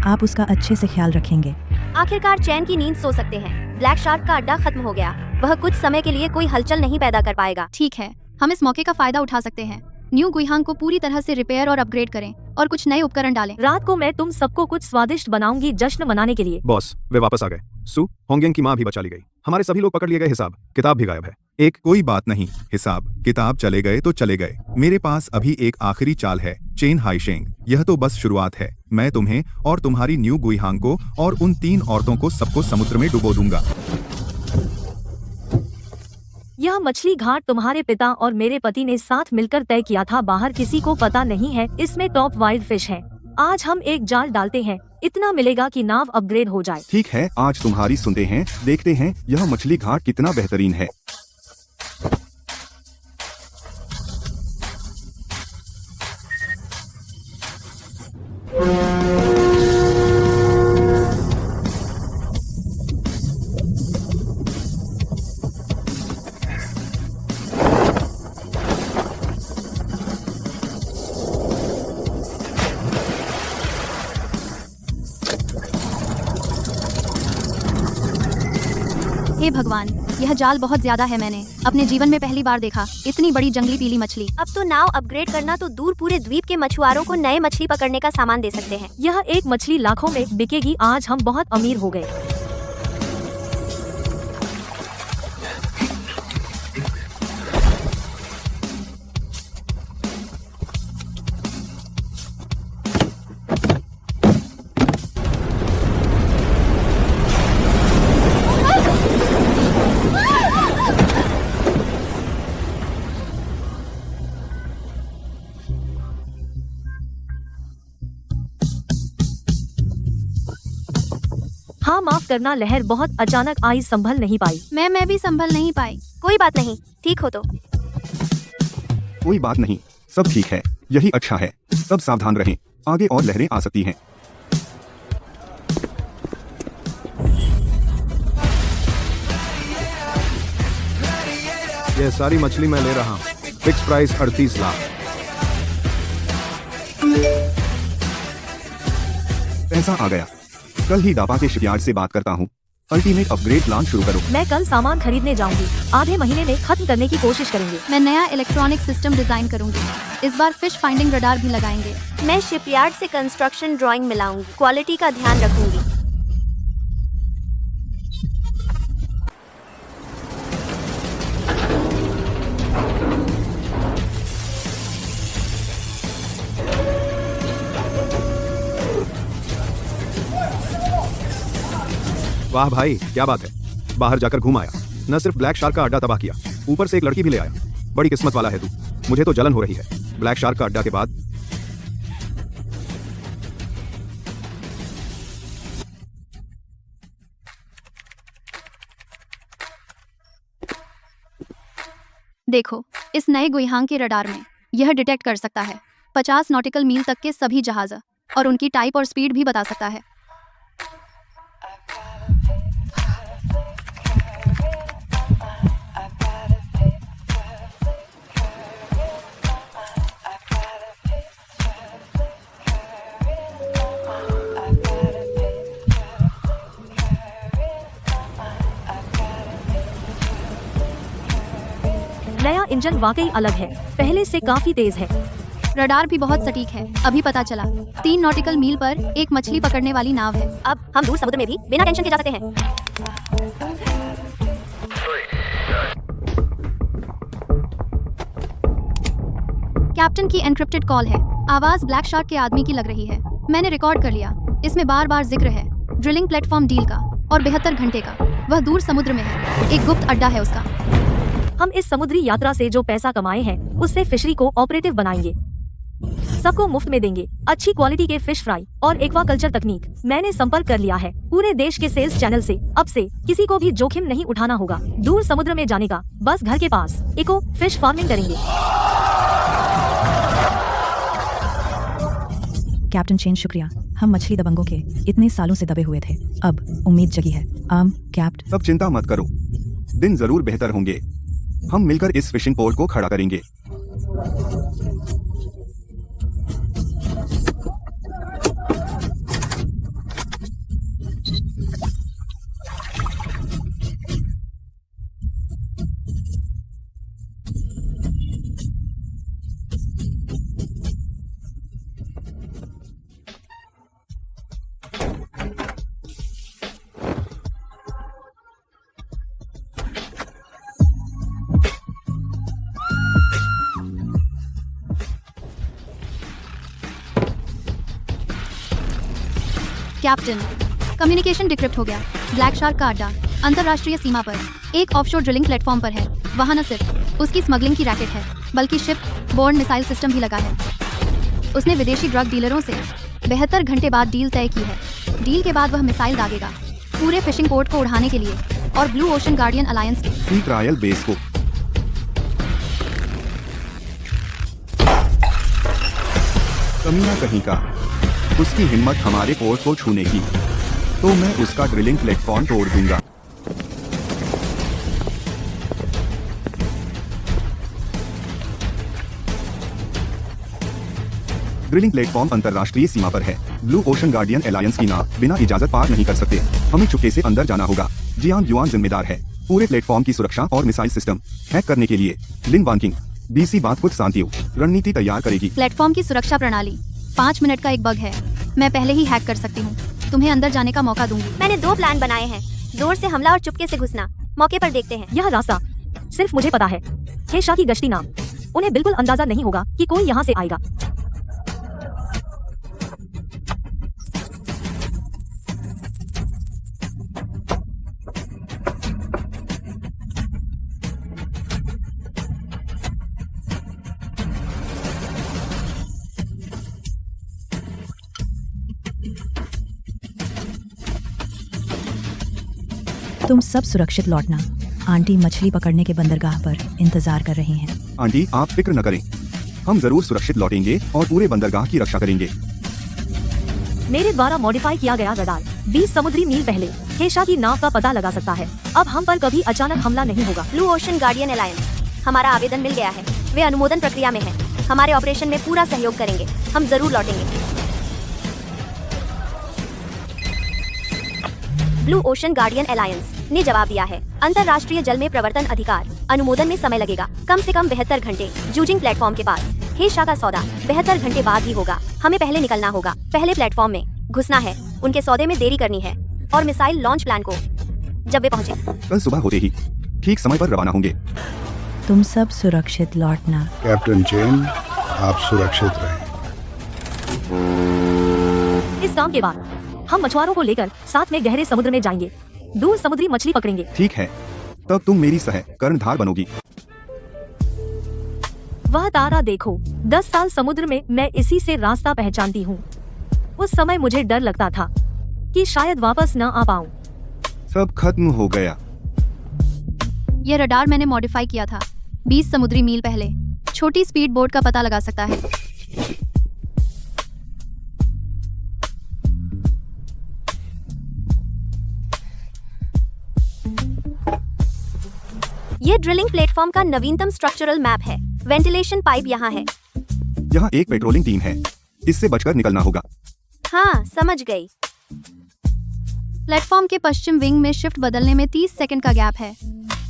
आप उसका अच्छे से ख्याल रखेंगे। आखिरकार चैन की नींद सो सकते हैं। ब्लैक शार्क का अड्डा खत्म हो गया। वह कुछ समय के लिए कोई हलचल नहीं पैदा कर पाएगा। ठीक है, हम इस मौके का फायदा उठा सकते हैं। न्यू गुइहांग को पूरी तरह से रिपेयर और अपग्रेड करें और कुछ नए उपकरण डालें। रात को मैं तुम सबको कुछ स्वादिष्ट बनाऊंगी जश्न मनाने के लिए। बॉस, वे वापस आ गए। सू, होंगिंग की माँ भी बचा ली गई। हमारे सभी लोग पकड़ लिए गए। हिसाब किताब भी गायब है। एक कोई बात नहीं, हिसाब किताब चले गए तो चले गए। मेरे पास अभी एक आखिरी चाल है, चेन हाइशेंग। यह तो बस शुरुआत है। मैं तुम्हें और तुम्हारी न्यू गुइहांग को और उन 3 औरतों को सबको समुद्र में डुबो दूंगा। यह मछली घाट तुम्हारे पिता और मेरे पति ने साथ मिलकर तय किया था। बाहर किसी को पता नहीं है। इसमें टॉप वाइल्ड फिश है। आज हम एक जाल डालते हैं। इतना मिलेगा कि नाव अपग्रेड हो जाए। ठीक है, आज तुम्हारी सुनते हैं। देखते हैं यह मछली घाट कितना बेहतरीन है। हे भगवान, यह जाल बहुत ज्यादा है। मैंने अपने जीवन में पहली बार देखा इतनी बड़ी जंगली पीली मछली। अब तो नाव अपग्रेड करना तो दूर, पूरे द्वीप के मछुआरों को नए मछली पकड़ने का सामान दे सकते हैं। यह एक मछली लाखों में बिकेगी। आज हम बहुत अमीर हो गए। हाँ, माफ करना, लहर बहुत अचानक आई, संभल नहीं पाई। मैं भी संभल नहीं पाई। कोई बात नहीं, ठीक हो तो। कोई बात नहीं, सब ठीक है। यही अच्छा है। सब सावधान रहें, आगे और लहरें आ सकती हैं। यह सारी मछली मैं ले रहा हूँ। Fix price 38 lakh. पैसा आ गया। कल ही डापा के शिपयार्ड से बात करता हूँ। अल्टीमेट अपग्रेड प्लान शुरू करो। मैं कल सामान खरीदने जाऊंगी। आधे महीने में खत्म करने की कोशिश करेंगे। मैं नया इलेक्ट्रॉनिक सिस्टम डिजाइन करूंगी। इस बार फिश फाइंडिंग रडार भी लगाएंगे। मैं शिपयार्ड से कंस्ट्रक्शन ड्राइंग मिलाऊंगी। क्वालिटी का ध्यान रखूंगी। वाह भाई, क्या बात है। बाहर जाकर घूम आया। न सिर्फ ब्लैक शार्क का अड्डा तबाह किया, ऊपर से एक लड़की भी ले आया। बड़ी किस्मत वाला है तू। मुझे तो जलन हो रही है। ब्लैक शार्क का अड्डा के बाद देखो, इस नए गुइहांग के रडार में यह डिटेक्ट कर सकता है 50 नॉटिकल मील तक के सभी जहाज और उनकी टाइप और स्पीड भी बता सकता है। इंजन वाकई अलग है, पहले से काफी तेज है। रडार भी बहुत सटीक है। अभी पता चला 3 नॉटिकल मील पर एक मछली पकड़ने वाली नाव है। अब हम दूर समुद्र में भी बिना टेंशन के जा सकते हैं। कैप्टन की एनक्रिप्टेड कॉल है। आवाज ब्लैक शार्क के आदमी की लग रही है। मैंने रिकॉर्ड कर लिया। इसमें बार बार जिक्र है ड्रिलिंग प्लेटफॉर्म डील का और 72 घंटे का। वह दूर समुद्र में है, एक गुप्त अड्डा है उसका। हम इस समुद्री यात्रा से जो पैसा कमाए हैं उससे फिशरी को ऑपरेटिव बनाएंगे, सबको मुफ्त में देंगे, अच्छी क्वालिटी के फिश फ्राई और एक्वाकल्चर तकनीक। मैंने संपर्क कर लिया है पूरे देश के सेल्स चैनल से। अब से किसी को भी जोखिम नहीं उठाना होगा दूर समुद्र में जाने का, बस घर के पास इको फिश फार्मिंग करेंगे। कैप्टन चेन शुक्रिया। हम मछली दबंगों के इतने सालों से दबे हुए थे, अब उम्मीद जगी है। कैप्ट सब चिंता मत करो, दिन जरूर बेहतर होंगे। हम मिलकर इस फिशिंग पोर्ट को खड़ा करेंगे। कैप्टन, कम्युनिकेशन डिक्रिप्ट हो गया। ब्लैक शार्क का अड्डा अंतर्राष्ट्रीय सीमा पर एक ऑफशोर ड्रिलिंग प्लेटफॉर्म पर है। वहाँ न सिर्फ उसकी स्मगलिंग की रैकेट है, बल्कि शिप बोर्ड मिसाइल सिस्टम भी लगा है। उसने विदेशी ड्रग डीलरों से 72 घंटे बाद डील तय की है। डील के बाद वह मिसाइल दागेगा पूरे फिशिंग पोर्ट को उड़ाने के लिए और ब्लू ओशन गार्डियन अलायंस के ट्रायल बेस को। कमीना कहीं का, उसकी हिम्मत हमारे पोर्ट को छूने की, तो मैं उसका ड्रिलिंग प्लेटफॉर्म तोड़ दूंगा। ड्रिलिंग प्लेटफॉर्म अंतर्राष्ट्रीय सीमा पर है। ब्लू ओशन गार्डियन अलायंस की नाव बिना इजाजत पार नहीं कर सकते। हमें चुपके से अंदर जाना होगा। जियांग युआन जिम्मेदार है पूरे प्लेटफॉर्म की सुरक्षा और मिसाइल सिस्टम हैक करने के लिए। लिन वानकिंग बीसी बात कुछ शांतियों रणनीति तैयार करेगी। प्लेटफॉर्म की सुरक्षा प्रणाली 5 मिनट का एक बग है। मैं पहले ही हैक कर सकती हूँ। तुम्हें अंदर जाने का मौका दूंगी। मैंने 2 प्लान बनाए हैं, जोर से हमला और चुपके से घुसना। मौके पर देखते हैं। यह रास्ता सिर्फ मुझे पता है। हेशा की गश्ती नाम, उन्हें बिल्कुल अंदाजा नहीं होगा कि कोई यहाँ से आएगा। तुम सब सुरक्षित लौटना। आंटी मछली पकड़ने के बंदरगाह पर इंतजार कर रही हैं। आंटी आप फिक्र न करें, हम जरूर सुरक्षित लौटेंगे और पूरे बंदरगाह की रक्षा करेंगे। मेरे द्वारा मॉडिफाई किया गया रडार 20 समुद्री मील पहले हेशा की नाव का पता लगा सकता है। अब हम पर कभी अचानक हमला नहीं होगा। ब्लू ओशन गार्डियन अलायंस, हमारा आवेदन मिल गया है। वे अनुमोदन प्रक्रिया में है। हमारे ऑपरेशन में पूरा सहयोग करेंगे। हम जरूर लौटेंगे। ब्लू ओशन गार्डियन अलायंस ने जवाब दिया है। अंतर्राष्ट्रीय जल में प्रवर्तन अधिकार अनुमोदन में समय लगेगा, कम से कम 72 घंटे। जूजिंग प्लेटफॉर्म के पास हेशा का सौदा 72 घंटे बाद ही होगा। हमें पहले निकलना होगा, पहले प्लेटफॉर्म में घुसना है, उनके सौदे में देरी करनी है और मिसाइल लॉन्च प्लान को जब वे पहुंचे कल सुबह होते ही ठीक समय पर रवाना होंगे। तुम सब सुरक्षित लौटना। कैप्टन चेन, आप सुरक्षित रहें। इस काम के बाद हम मछुआरों को लेकर साथ में गहरे समुद्र में जाएंगे, दूर समुद्री मछली पकड़ेंगे। ठीक है, तब तुम मेरी सह कर्णधार बनोगी। वह तारा देखो, 10 साल समुद्र में मैं इसी से रास्ता पहचानती हूँ। उस समय मुझे डर लगता था कि शायद वापस न आ पाऊँ। सब खत्म हो गया। यह रडार मैंने मॉडिफाई किया था। 20 समुद्री मील पहले छोटी स्पीड बोट का पता लगा सकता है। ये ड्रिलिंग प्लेटफॉर्म का नवीनतम स्ट्रक्चरल मैप है। वेंटिलेशन पाइप यहाँ है। यहाँ एक पेट्रोलिंग टीम है, इससे बचकर निकलना होगा। हाँ, समझ गई। प्लेटफॉर्म के पश्चिम विंग में शिफ्ट बदलने में 30 सेकंड का गैप है।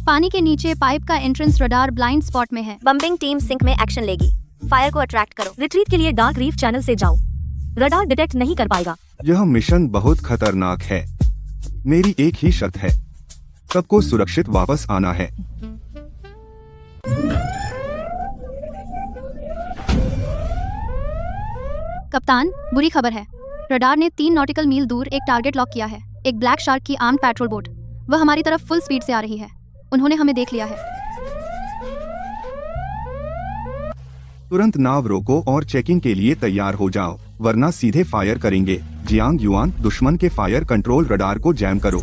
पानी के नीचे पाइप का एंट्रेंस रडार ब्लाइंड स्पॉट में है। बम्पिंग टीम सिंक में एक्शन लेगी। फायर को अट्रैक्ट करो। रिट्रीट के लिए डार्क रीफ चैनल से जाओ। रडार डिटेक्ट नहीं कर पाएगा। यह मिशन बहुत खतरनाक है। मेरी एक ही शर्त है, सबको सुरक्षित वापस आना है। कप्तान, बुरी खबर है। रडार ने 3 नॉटिकल मील दूर एक टारगेट लॉक किया है। एक ब्लैक शार्क की आर्म्ड पेट्रोल बोट। वह हमारी तरफ फुल स्पीड से आ रही है। उन्होंने हमें देख लिया है। तुरंत नाव रोको और चेकिंग के लिए तैयार हो जाओ, वरना सीधे फायर करेंगे। जियांग युआन, दुश्मन के फायर कंट्रोल रडार को जैम करो।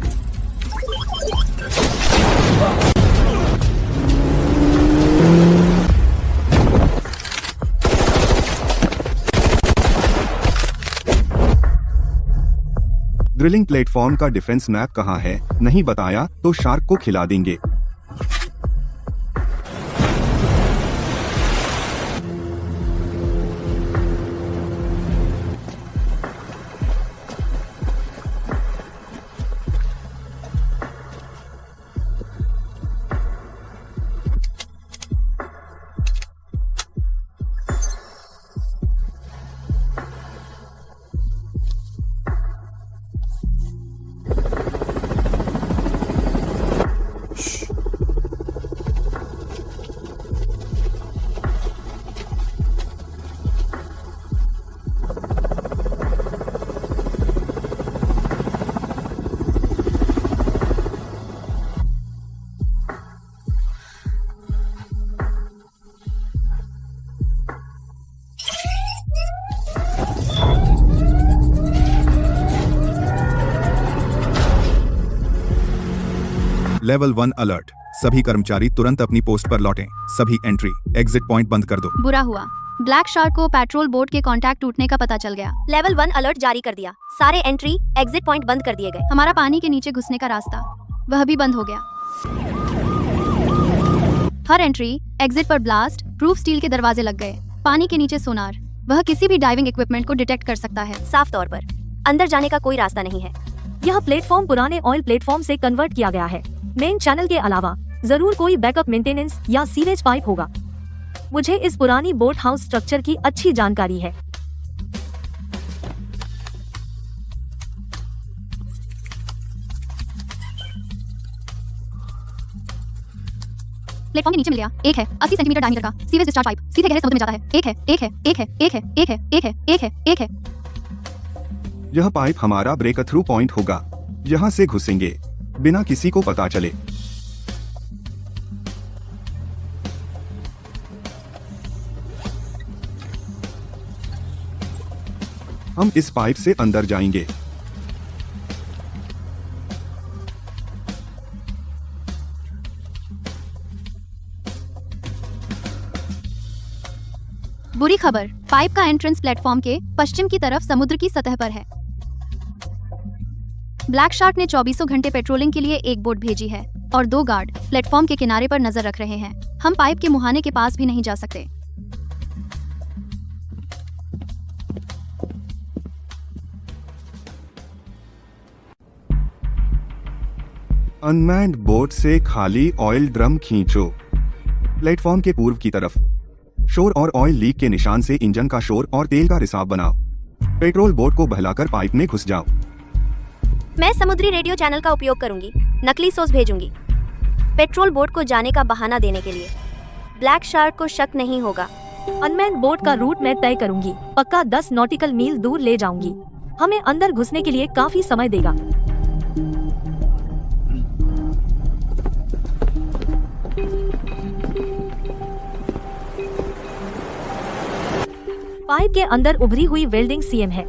ड्रिलिंग प्लेटफॉर्म का डिफेंस मैप कहाँ है? नहीं बताया तो शार्क को खिला देंगे। Level 1 alert. सभी कर्मचारी तुरंत अपनी पोस्ट पर लौटें। सभी एंट्री एग्जिट पॉइंट बंद कर दो। बुरा हुआ, ब्लैक शार्क को पेट्रोल बोट के कांटेक्ट टूटने का पता चल गया। लेवल 1 अलर्ट जारी कर दिया। सारे एंट्री एग्जिट पॉइंट बंद कर दिए गए। हमारा पानी के नीचे घुसने का रास्ता वह भी बंद हो गया। हर एंट्री एग्जिट पर ब्लास्ट प्रूफ स्टील के दरवाजे लग गए। पानी के नीचे सोनार, वह किसी भी डाइविंग इक्विपमेंट को डिटेक्ट कर सकता है। साफ तौर पर अंदर जाने का कोई रास्ता नहीं है। यह प्लेटफॉर्म पुराने ऑयल प्लेटफॉर्म से कन्वर्ट किया गया है। मेन चैनल के अलावा जरूर कोई बैकअप मेंटेनेंस या सीवेज पाइप होगा। मुझे इस पुरानी बोट हाउस स्ट्रक्चर की अच्छी जानकारी है। प्लेटफॉर्म के नीचे मिल गया। एक है 80 सेंटीमीटर डायमीटर का सीवेज डिस्चार्ज पाइप, सीधे गहरे समुद्र में जाता है। एक है, एक है, एक है, एक है, एक है, एक है, एक है, एक है। यह पाइप हमारा ब्रेक थ्रू पॉइंट होगा। यहाँ से घुसेंगे बिना किसी को पता चले। हम इस पाइप से अंदर जाएंगे। बुरी खबर, पाइप का एंट्रेंस प्लेटफॉर्म के पश्चिम की तरफ समुद्र की सतह पर है। ब्लैक शार्क ने 24 घंटे पेट्रोलिंग के लिए एक बोट भेजी है और 2 गार्ड प्लेटफॉर्म के किनारे पर नजर रख रहे हैं। हम पाइप के मुहाने के पास भी नहीं जा सकते। अनमैन्ड बोट से खाली ऑयल ड्रम खींचो। प्लेटफॉर्म के पूर्व की तरफ शोर और ऑयल लीक के निशान से इंजन का शोर और तेल का रिसाव बनाओ। पेट्रोल बोट को बहलाकर पाइप में घुस जाओ। मैं समुद्री रेडियो चैनल का उपयोग करूंगी। नकली सोर्स भेजूंगी पेट्रोल बोट को जाने का बहाना देने के लिए। ब्लैक शार्क को शक नहीं होगा। अनमैन्ड बोट का रूट मैं तय करूंगी। पक्का 10 नॉटिकल मील दूर ले जाऊंगी। हमें अंदर घुसने के लिए काफी समय देगा। पाइप के अंदर उभरी हुई वेल्डिंग सीएम है।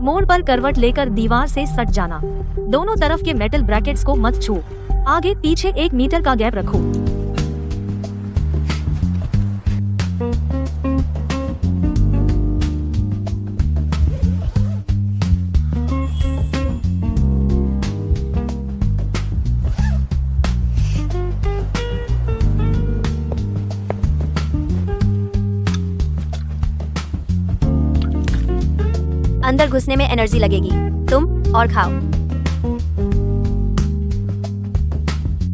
मोड़ पर करवट लेकर दीवार से सट जाना। दोनों तरफ के मेटल ब्रैकेट्स को मत छू। आगे पीछे 1 मीटर का गैप रखो। अंदर घुसने में एनर्जी लगेगी। तुम और खाओ।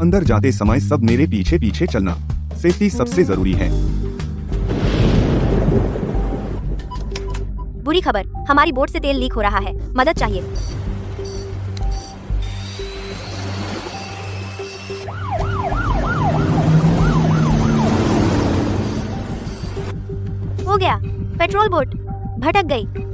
अंदर जाते समय सब मेरे पीछे पीछे चलना। सेफ्टी सबसे जरूरी है। बुरी खबर, हमारी बोट से तेल लीक हो रहा है, मदद चाहिए। हो गया, पेट्रोल बोट भटक गई।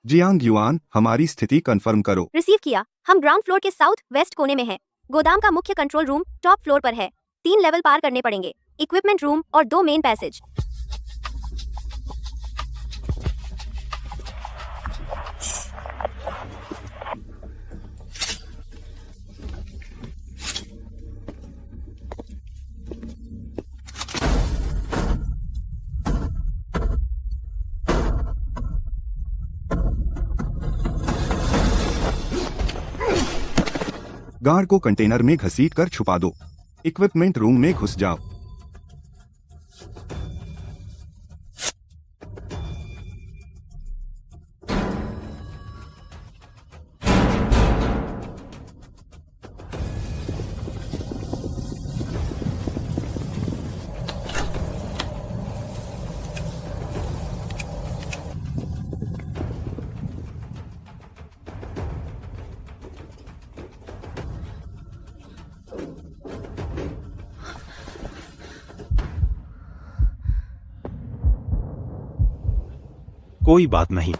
जियांग युआन, हमारी स्थिति कंफर्म करो। रिसीव किया। हम ग्राउंड फ्लोर के साउथ वेस्ट कोने में हैं। गोदाम का मुख्य कंट्रोल रूम टॉप फ्लोर पर है। 3 लेवल पार करने पड़ेंगे। इक्विपमेंट रूम और 2 मेन पैसेज। गार्ड को कंटेनर में घसीट कर छुपा दो। इक्विपमेंट रूम में घुस जाओ। कोई बात नहीं।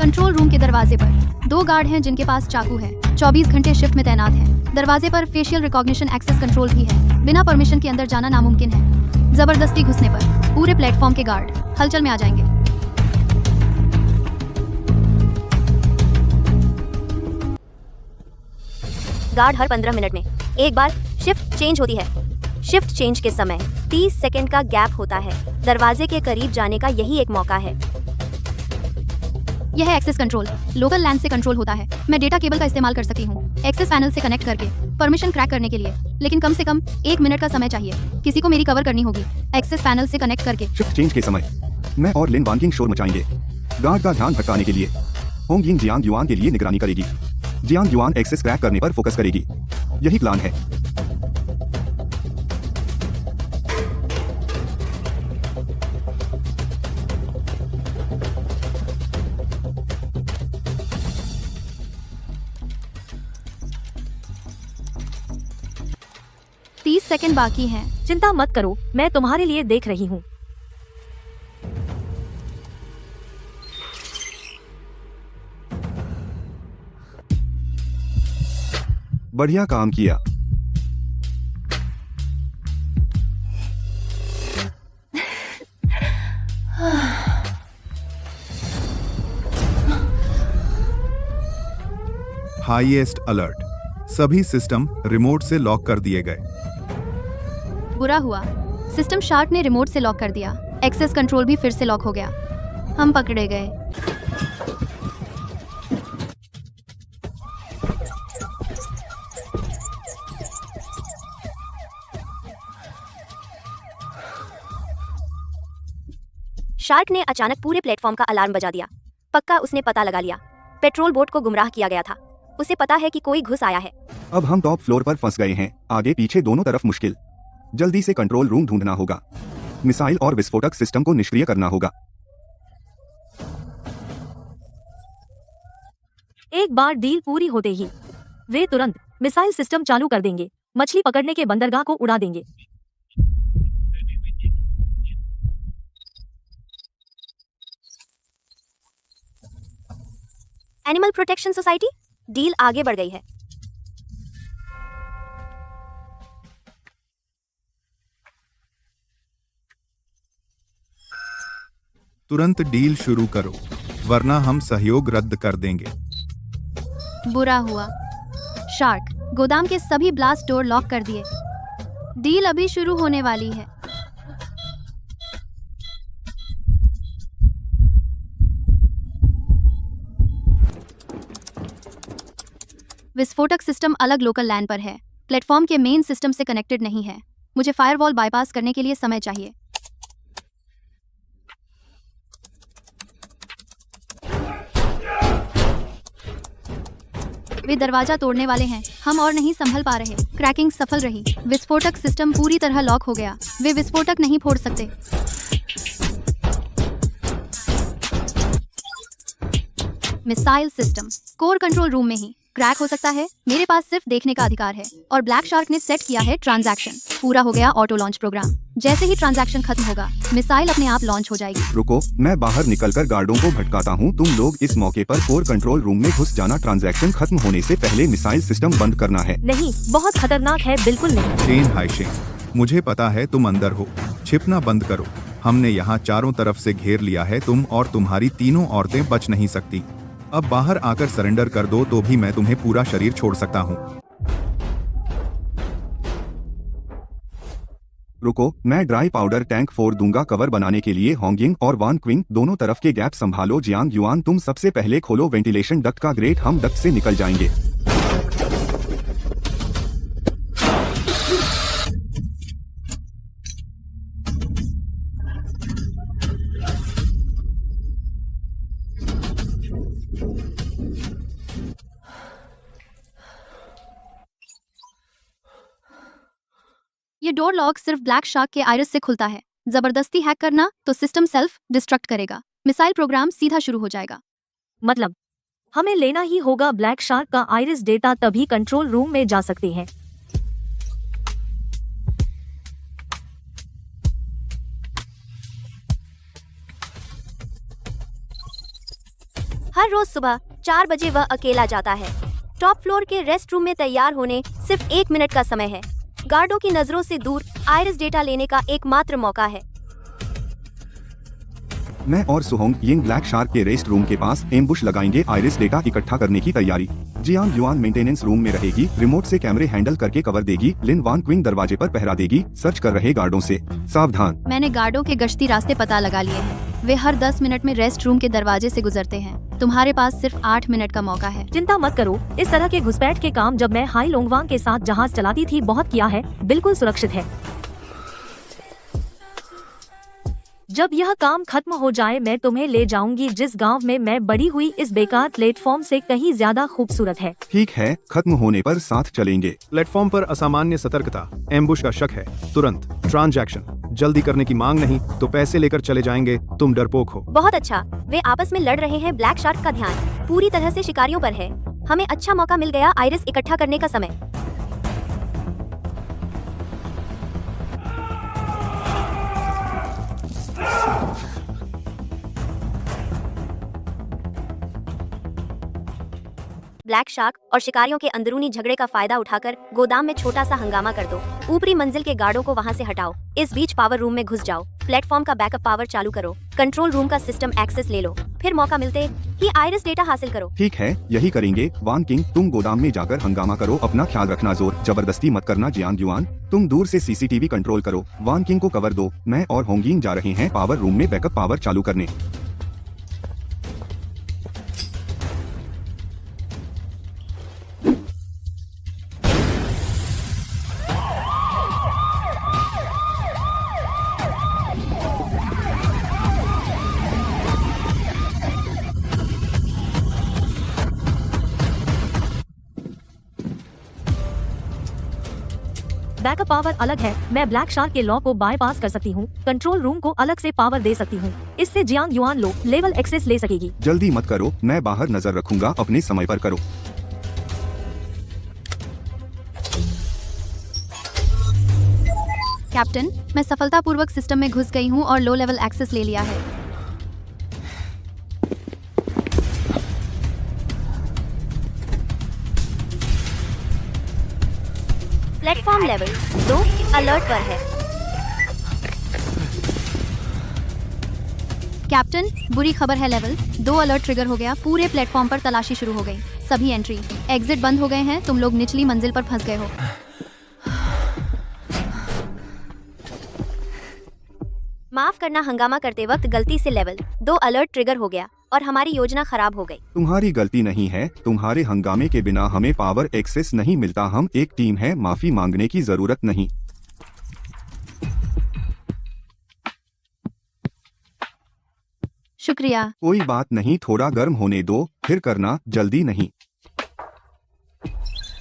कंट्रोल रूम के दरवाजे पर 2 गार्ड हैं जिनके पास चाकू है। 24 घंटे शिफ्ट में तैनात हैं। दरवाजे पर फेशियल रिकॉग्निशन एक्सेस कंट्रोल भी है। बिना परमिशन के अंदर जाना नामुमकिन है। जबरदस्ती घुसने पर पूरे प्लेटफॉर्म के गार्ड हलचल में आ जाएंगे। गार्ड हर 15 मिनट में एक बार शिफ्ट चेंज होती है। शिफ्ट चेंज के समय 30 सेकंड का गैप होता है। दरवाजे के करीब जाने का यही एक मौका है। यह है एक्सेस कंट्रोल। लोकल लैंड से कंट्रोल होता है। मैं डेटा केबल का इस्तेमाल कर सकती हूँ एक्सेस पैनल से कनेक्ट करके परमिशन क्रैक करने के लिए, लेकिन कम से कम 1 मिनट का समय चाहिए। किसी को मेरी कवर करनी होगी एक्सेस पैनल से कनेक्ट करके। शिफ्ट चेंज के समय मैं और लिन वांगिंग शोर मचाएंगे। गार्ड का ध्यान भटकाने के लिए होंग यिंग जियांग युआन के लिए निगरानी करेगी। जियांग युआन एक्सेस क्रैक करने पर फोकस करेगी। यही प्लान है। सेकंड बाकी हैं। चिंता मत करो, मैं तुम्हारे लिए देख रही हूँ। बढ़िया काम किया। हाईएस्ट अलर्ट, सभी सिस्टम रिमोट से लॉक कर दिए गए। बुरा हुआ, सिस्टम शार्क ने रिमोट से लॉक कर दिया। एक्सेस कंट्रोल भी फिर से लॉक हो गया। हम पकड़े गए। शार्क ने अचानक पूरे प्लेटफॉर्म का अलार्म बजा दिया। पक्का उसने पता लगा लिया। पेट्रोल बोट को गुमराह किया गया था। उसे पता है कि कोई घुस आया है। अब हम टॉप फ्लोर पर फंस गए हैं। आगे पीछे दोनों तरफ मुश्किल। जल्दी से कंट्रोल रूम ढूंढना होगा। मिसाइल और विस्फोटक सिस्टम को निष्क्रिय करना होगा। एक बार डील पूरी होते ही वे तुरंत मिसाइल सिस्टम चालू कर देंगे। मछली पकड़ने के बंदरगाह को उड़ा देंगे। Animal protection society. डील आगे बढ़ गई है। तुरंत डील शुरू करो, वरना हम सहयोग रद्द कर देंगे। बुरा हुआ। शार्क, गोदाम के सभी ब्लास्ट डोर लॉक कर दिए। डील अभी शुरू होने वाली है। विस्फोटक सिस्टम अलग लोकल लैंड पर है, प्लेटफॉर्म के मेन सिस्टम से कनेक्टेड नहीं है। मुझे फायरवॉल बाईपास करने के लिए समय चाहिए। वे दरवाजा तोड़ने वाले हैं। हम और नहीं संभल पा रहे। क्रैकिंग सफल रही। विस्फोटक सिस्टम पूरी तरह लॉक हो गया। वे विस्फोटक नहीं फोड़ सकते। Missile system core control room में ही क्रैक हो सकता है। मेरे पास सिर्फ देखने का अधिकार है और ब्लैक शार्क ने सेट किया है ट्रांजैक्शन। पूरा हो गया ऑटो लॉन्च प्रोग्राम। जैसे ही ट्रांजैक्शन खत्म होगा, मिसाइल अपने आप लॉन्च हो जाएगी। रुको, मैं बाहर निकलकर गार्डों को भटकाता हूँ। तुम लोग इस मौके पर कोर कंट्रोल रूम में घुस जाना। ट्रांजैक्शन खत्म होने से पहले मिसाइल सिस्टम बंद करना है। नहीं, बहुत खतरनाक है। बिल्कुल नहीं। चेन हाइशिंग, मुझे पता है तुम अंदर हो। छिपना बंद करो। हमने यहाँ चारों तरफ से घेर लिया है। तुम और तुम्हारी तीनों औरतें बच नहीं सकती। अब बाहर आकर सरेंडर कर दो तो भी मैं तुम्हें पूरा शरीर छोड़ सकता हूँ। रुको, मैं ड्राई पाउडर टैंक फोड़ दूंगा। कवर बनाने के लिए होंगिंग और वान क्विंग दोनों तरफ के गैप संभालो। जियांग युआन, तुम सबसे पहले खोलो वेंटिलेशन डक्ट का ग्रेट। हम डक्ट से निकल जाएंगे। ये डोर लॉक सिर्फ ब्लैक शार्क के आइरिस से खुलता है। जबरदस्ती हैक करना तो सिस्टम सेल्फ डिस्ट्रक्ट करेगा। मिसाइल प्रोग्राम सीधा शुरू हो जाएगा। मतलब हमें लेना ही होगा ब्लैक शार्क का आइरिस डेटा, तभी कंट्रोल रूम में जा सकते हैं। हर रोज सुबह 4 बजे वह अकेला जाता है। टॉप फ्लोर के रेस्ट रूम में तैयार होने सिर्फ 1 मिनट का समय है। गार्डों की नजरों से दूर आइरिस डेटा लेने का एकमात्र मौका है। मैं और सुहोंग यिंग ब्लैक शार्क के रेस्ट रूम के पास एम्बुश लगाएंगे। आइरिस डेटा इकट्ठा करने की तैयारी। जियांग युआन मेंटेनेंस रूम में रहेगी। रिमोट से कैमरे हैंडल करके कवर देगी। लिन वान क्विंग दरवाजे पर पहरा देगी। सर्च कर रहे गार्डों से सावधान। मैंने गार्डों के गश्ती रास्ते पता लगा लिए हैं। वे हर 10 मिनट में रेस्ट रूम के दरवाजे से गुजरते हैं। तुम्हारे पास सिर्फ 8 मिनट का मौका है। चिंता मत करो, इस तरह के घुसपैठ के काम जब मैं हाई लोंगवांग के साथ जहाज चलाती थी बहुत किया है। बिल्कुल सुरक्षित है। जब यह काम खत्म हो जाए मैं तुम्हें ले जाऊंगी जिस गांव में मैं बड़ी हुई। इस बेकार प्लेटफॉर्म से कहीं ज्यादा खूबसूरत है। ठीक है, खत्म होने पर साथ चलेंगे। प्लेटफॉर्म पर असामान्य सतर्कता, एम्बुश का शक है। तुरंत ट्रांजैक्शन। जल्दी करने की मांग नहीं तो पैसे लेकर चले जाएंगे। तुम डरपोक हो। बहुत अच्छा, वे आपस में लड़ रहे हैं। ब्लैक शार्क का ध्यान पूरी तरह से शिकारियों पर है। हमें अच्छा मौका मिल गया। आइरिस इकट्ठा करने का समय। ब्लैक शार्क और शिकारियों के अंदरूनी झगड़े का फायदा उठाकर गोदाम में छोटा सा हंगामा कर दो। ऊपरी मंजिल के गार्डों को वहां से हटाओ। इस बीच पावर रूम में घुस जाओ। प्लेटफॉर्म का बैकअप पावर चालू करो। कंट्रोल रूम का सिस्टम एक्सेस ले लो। फिर मौका मिलते ही आइरिस डेटा हासिल करो। ठीक है, यही करेंगे। वान किंग, तुम गोदाम में जाकर हंगामा करो। अपना ख्याल रखना। जोर जबरदस्ती मत करना। जियांग युआन, तुम दूर से सीसीटीवी कंट्रोल करो। वान किंग को कवर दो। मैं और होंगिंग जा रहे हैं पावर रूम में बैकअप पावर चालू करने। बैकअप पावर अलग है। मैं ब्लैक शार्क के लॉ को बाईपास कर सकती हूँ। कंट्रोल रूम को अलग से पावर दे सकती हूँ। इससे Jiang Yuan low level access ले सकेगी। जल्दी मत करो, मैं बाहर नजर रखूंगा। अपने समय पर करो। कैप्टन, मैं सफलतापूर्वक सिस्टम में घुस गई हूँ और लो लेवल एक्सेस ले लिया है। प्लेटफॉर्म लेवल 2 अलर्ट पर है। कैप्टन, बुरी खबर है, लेवल 2 अलर्ट ट्रिगर हो गया। पूरे प्लेटफॉर्म पर तलाशी शुरू हो गई। सभी एंट्री एग्जिट बंद हो गए हैं। तुम लोग निचली मंजिल पर फंस गए हो। माफ करना, हंगामा करते वक्त गलती से लेवल 2 अलर्ट ट्रिगर हो गया और हमारी योजना खराब हो गई। तुम्हारी गलती नहीं है। तुम्हारे हंगामे के बिना हमें पावर एक्सेस नहीं मिलता। हम एक टीम है, माफी मांगने की जरूरत नहीं। शुक्रिया। कोई बात नहीं, थोड़ा गर्म होने दो, फिर करना, जल्दी नहीं।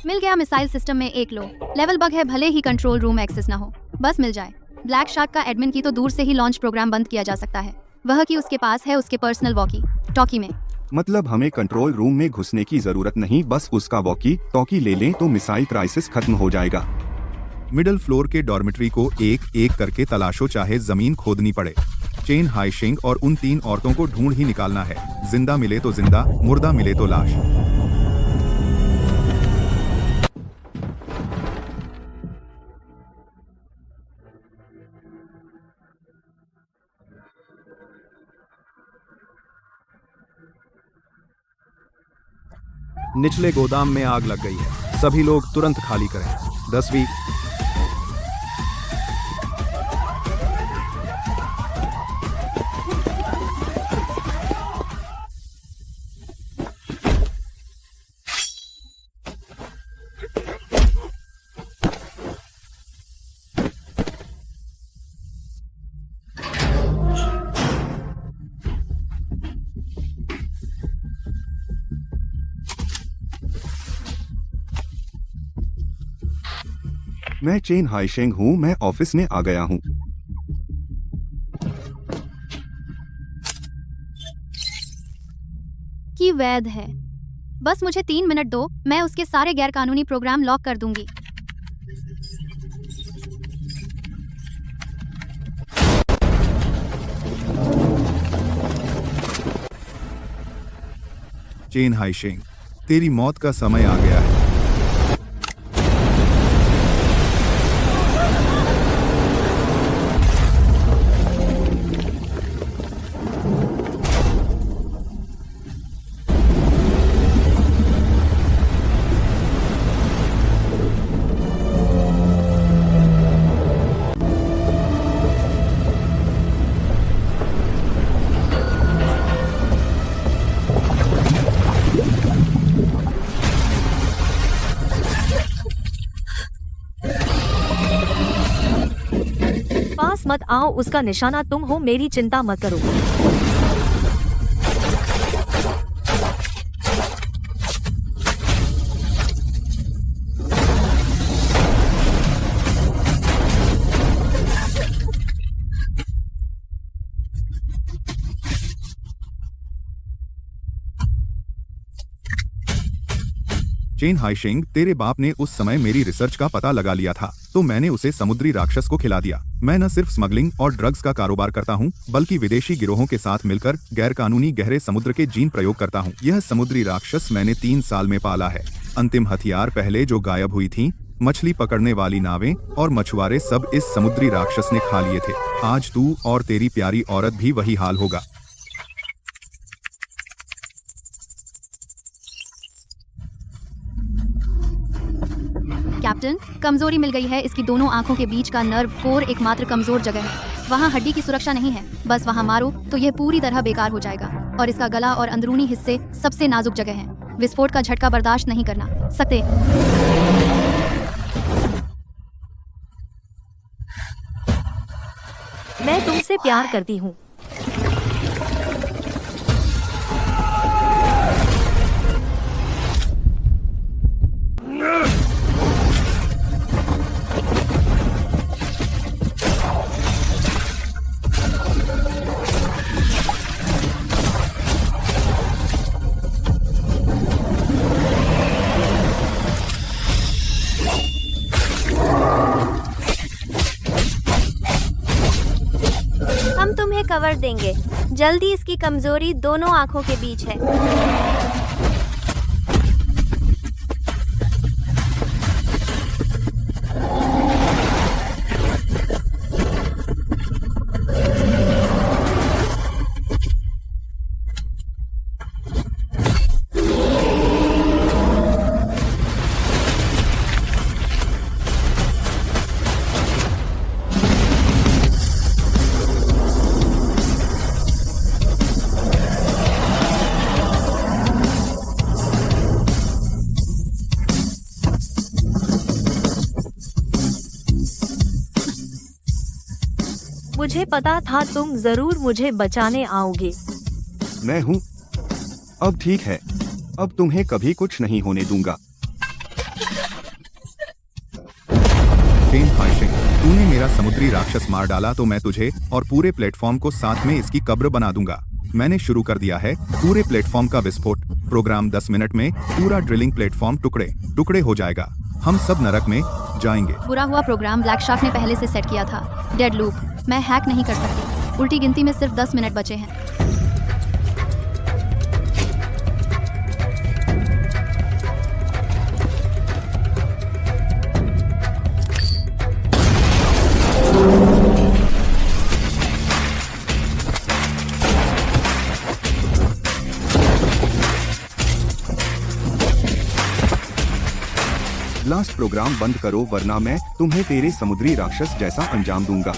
मिल गया। मिसाइल सिस्टम में एक लो लेवल बग है, भले ही कंट्रोल रूम एक्सेस ना हो, बस मिल जाए। ब्लैक शार्क का एडमिन की तो दूर से ही लॉन्च प्रोग्राम बंद किया जा सकता है। वह की उसके पास है उसके पर्सनल वॉकी टॉकी में। मतलब हमें कंट्रोल रूम में घुसने की जरूरत नहीं, बस उसका वॉकी टॉकी ले लें तो मिसाइल क्राइसिस खत्म हो जाएगा। मिडल फ्लोर के डॉर्मेट्री को एक एक करके तलाशो, चाहे जमीन खोदनी पड़े। चेन हाइशिंग और उन 3 औरतों को ढूंढ ही निकालना है। जिंदा मिले तो जिंदा, मुर्दा मिले तो लाश। निचले गोदाम में आग लग गई है। सभी लोग तुरंत खाली करें। 10वीं मैं चेन हाइशेंग हूँ, मैं ऑफिस में आ गया हूँ। की वैध है। बस मुझे 3 मिनट दो, मैं उसके सारे गैरकानूनी प्रोग्राम लॉक कर दूंगी। चेन हाइशिंग, तेरी मौत का समय आ गया है। पास मत आओ, उसका निशाना तुम हो, मेरी चिंता मत करो। चेन हाइशिंग, तेरे बाप ने उस समय मेरी रिसर्च का पता लगा लिया था, तो मैंने उसे समुद्री राक्षस को खिला दिया। मैं न सिर्फ स्मगलिंग और ड्रग्स का कारोबार करता हूँ, बल्कि विदेशी गिरोहों के साथ मिलकर गैरकानूनी गहरे समुद्र के जीन प्रयोग करता हूँ। यह समुद्री राक्षस मैंने 3 साल में पाला है। अंतिम हथियार पहले जो गायब हुई थी, मछली पकड़ने वाली नावें और मछुआरे, सब इस समुद्री राक्षस ने खा लिए थे। आज तू और तेरी प्यारी औरत भी वही हाल होगा। कैप्टन, कमजोरी मिल गई है। इसकी दोनों आंखों के बीच का नर्व कोर एकमात्र कमजोर जगह है। वहाँ हड्डी की सुरक्षा नहीं है, बस वहाँ मारो तो यह पूरी तरह बेकार हो जाएगा। और इसका गला और अंदरूनी हिस्से सबसे नाजुक जगह हैं। विस्फोट का झटका बर्दाश्त नहीं करना सकते। मैं तुमसे प्यार करती हूँ। हम तुम्हें कवर देंगे जल्दी। इसकी कमजोरी दोनों आंखों के बीच है। मुझे पता था तुम जरूर मुझे बचाने आओगे। मैं हूँ। अब ठीक है, अब तुम्हें कभी कुछ नहीं होने दूंगा। चेन हाइशिंग, तूने मेरा समुद्री राक्षस मार डाला तो मैं तुझे और पूरे प्लेटफॉर्म को साथ में इसकी कब्र बना दूंगा। मैंने शुरू कर दिया है पूरे प्लेटफॉर्म का विस्फोट। प्रोग्राम 10 मिनट में पूरा ड्रिलिंग प्लेटफॉर्म टुकड़े टुकड़े हो जाएगा। हम सब नरक में जाएंगे। बुरा हुआ प्रोग्राम ब्लैक शार्क ने पहले से सेट किया था। डेड लूप मैं हैक नहीं कर सकती। उल्टी गिनती में सिर्फ 10 मिनट बचे हैं। लास्ट प्रोग्राम बंद करो वरना मैं तुम्हें तेरे समुद्री राक्षस जैसा अंजाम दूंगा।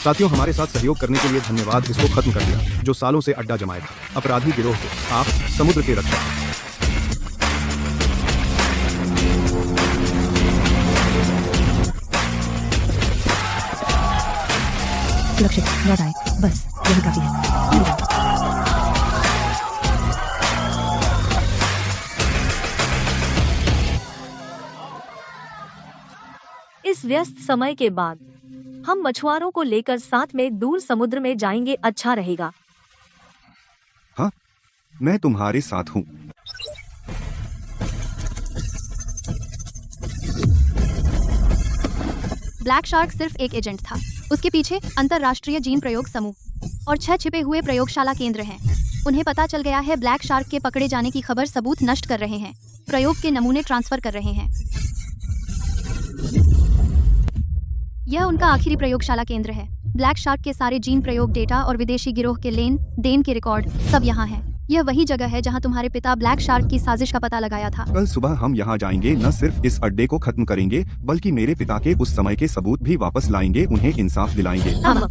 साथियों, हमारे साथ सहयोग करने के लिए धन्यवाद। इसको खत्म कर दिया जो सालों से अड्डा जमाए था अपराधी गिरोह को। आप समुद्र के रक्षक। सुरक्षित लौट आए, बस यही काफी है। धन्यवाद। इस व्यस्त समय के बाद हम मछुआरों को लेकर साथ में दूर समुद्र में जाएंगे। अच्छा रहेगा। हाँ, मैं तुम्हारे साथ हूँ। ब्लैक शार्क सिर्फ एक एजेंट था। उसके पीछे अंतरराष्ट्रीय जीन प्रयोग समूह और 6 छिपे हुए प्रयोगशाला केंद्र हैं। उन्हें पता चल गया है ब्लैक शार्क के पकड़े जाने की खबर सबूत नष्ट कर रहे हैं, प्रयोग के नमूने ट्रांसफर कर रहे हैं। यह उनका आखिरी प्रयोगशाला केंद्र है। ब्लैक शार्क के सारे जीन प्रयोग डेटा और विदेशी गिरोह के लेन देन के रिकॉर्ड सब यहाँ हैं। यह वही जगह है जहाँ तुम्हारे पिता ब्लैक शार्क की साजिश का पता लगाया था। कल सुबह हम यहाँ जाएंगे, न सिर्फ इस अड्डे को खत्म करेंगे बल्कि मेरे पिता के उस समय के सबूत भी वापस लाएंगे, उन्हें इंसाफ दिलाएंगे। हम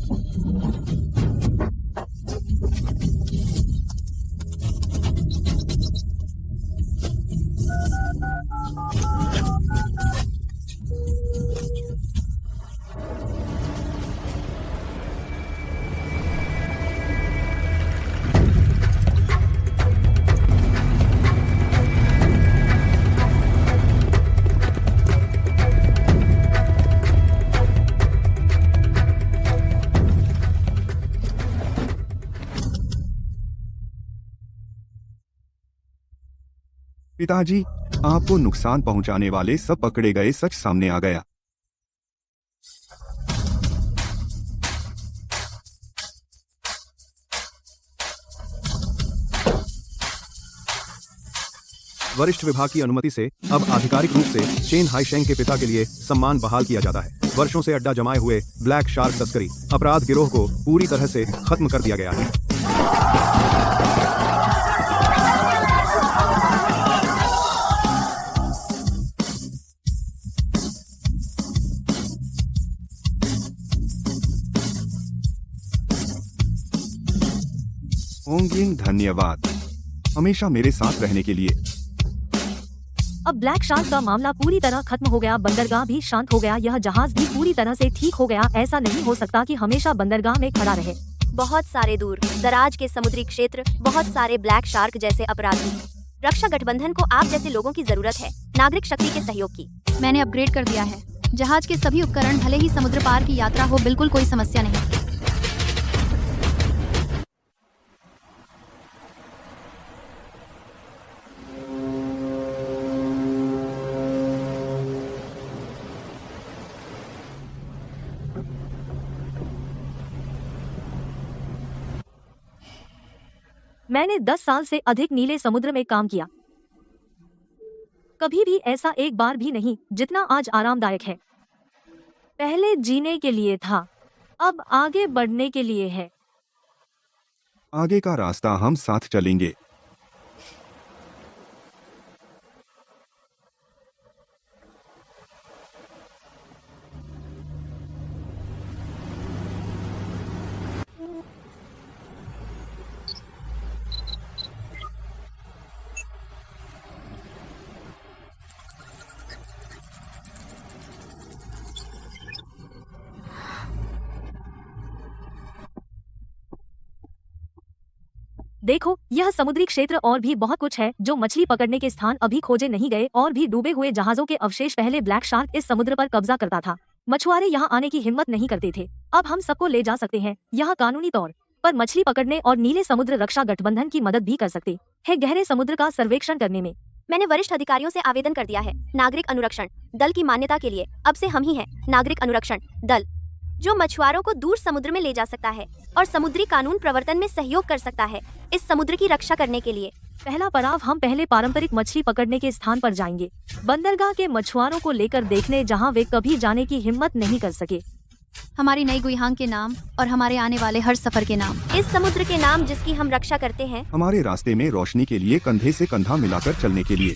पिताजी, आपको नुकसान पहुंचाने वाले सब पकड़े गए, सच सामने आ गया। वरिष्ठ विभाग की अनुमति से अब आधिकारिक रूप से चेन हाइशेंग के पिता के लिए सम्मान बहाल किया जाता है। वर्षों से अड्डा जमाए हुए ब्लैक शार्क तस्करी अपराध गिरोह को पूरी तरह से खत्म कर दिया गया है। ओंगिंग, धन्यवाद हमेशा मेरे साथ रहने के लिए। अब ब्लैक शार्क का मामला पूरी तरह खत्म हो गया। बंदरगाह भी शांत हो गया। यह जहाज भी पूरी तरह से ठीक हो गया। ऐसा नहीं हो सकता कि हमेशा बंदरगाह में खड़ा रहे। बहुत सारे दूर दराज के समुद्री क्षेत्र, बहुत सारे ब्लैक शार्क जैसे अपराधी। रक्षा गठबंधन को आप जैसे लोगों की जरूरत है, नागरिक शक्ति के सहयोग की। मैंने अपग्रेड कर दिया है। जहाज के सभी उपकरण, भले ही समुद्र पार की यात्रा हो, बिल्कुल कोई समस्या नहीं। मैंने 10 साल से अधिक नीले समुद्र में काम किया। कभी भी ऐसा एक बार भी नहीं जितना आज आरामदायक है। पहले जीने के लिए था, अब आगे बढ़ने के लिए है। आगे का रास्ता हम साथ चलेंगे। देखो, यह समुद्री क्षेत्र और भी बहुत कुछ है जो मछली पकड़ने के स्थान अभी खोजे नहीं गए और भी डूबे हुए जहाजों के अवशेष। पहले ब्लैक शार्क इस समुद्र पर कब्जा करता था। मछुआरे यहाँ आने की हिम्मत नहीं करते थे। अब हम सबको ले जा सकते हैं। यहाँ कानूनी तौर पर मछली पकड़ने और नीले समुद्र रक्षा गठबंधन की मदद भी कर सकते हैं गहरे समुद्र का सर्वेक्षण करने में। मैंने वरिष्ठ अधिकारियों से आवेदन कर दिया है। नागरिक अनुरक्षण दल की मान्यता के लिए अब से हम ही हैं नागरिक अनुरक्षण दल, जो मछुआरों को दूर समुद्र में ले जा सकता है और समुद्री कानून प्रवर्तन में सहयोग कर सकता है इस समुद्र की रक्षा करने के लिए। पहला पड़ाव, हम पहले पारंपरिक मछली पकड़ने के स्थान पर जाएंगे, बंदरगाह के मछुआरों को लेकर देखने जहां वे कभी जाने की हिम्मत नहीं कर सके। हमारी नई गुइहांग के नाम और हमारे आने वाले हर सफर के नाम। इस समुद्र के नाम जिसकी हम रक्षा करते हैं। हमारे रास्ते में रोशनी के लिए कंधे से कंधा मिलाकर चलने के लिए।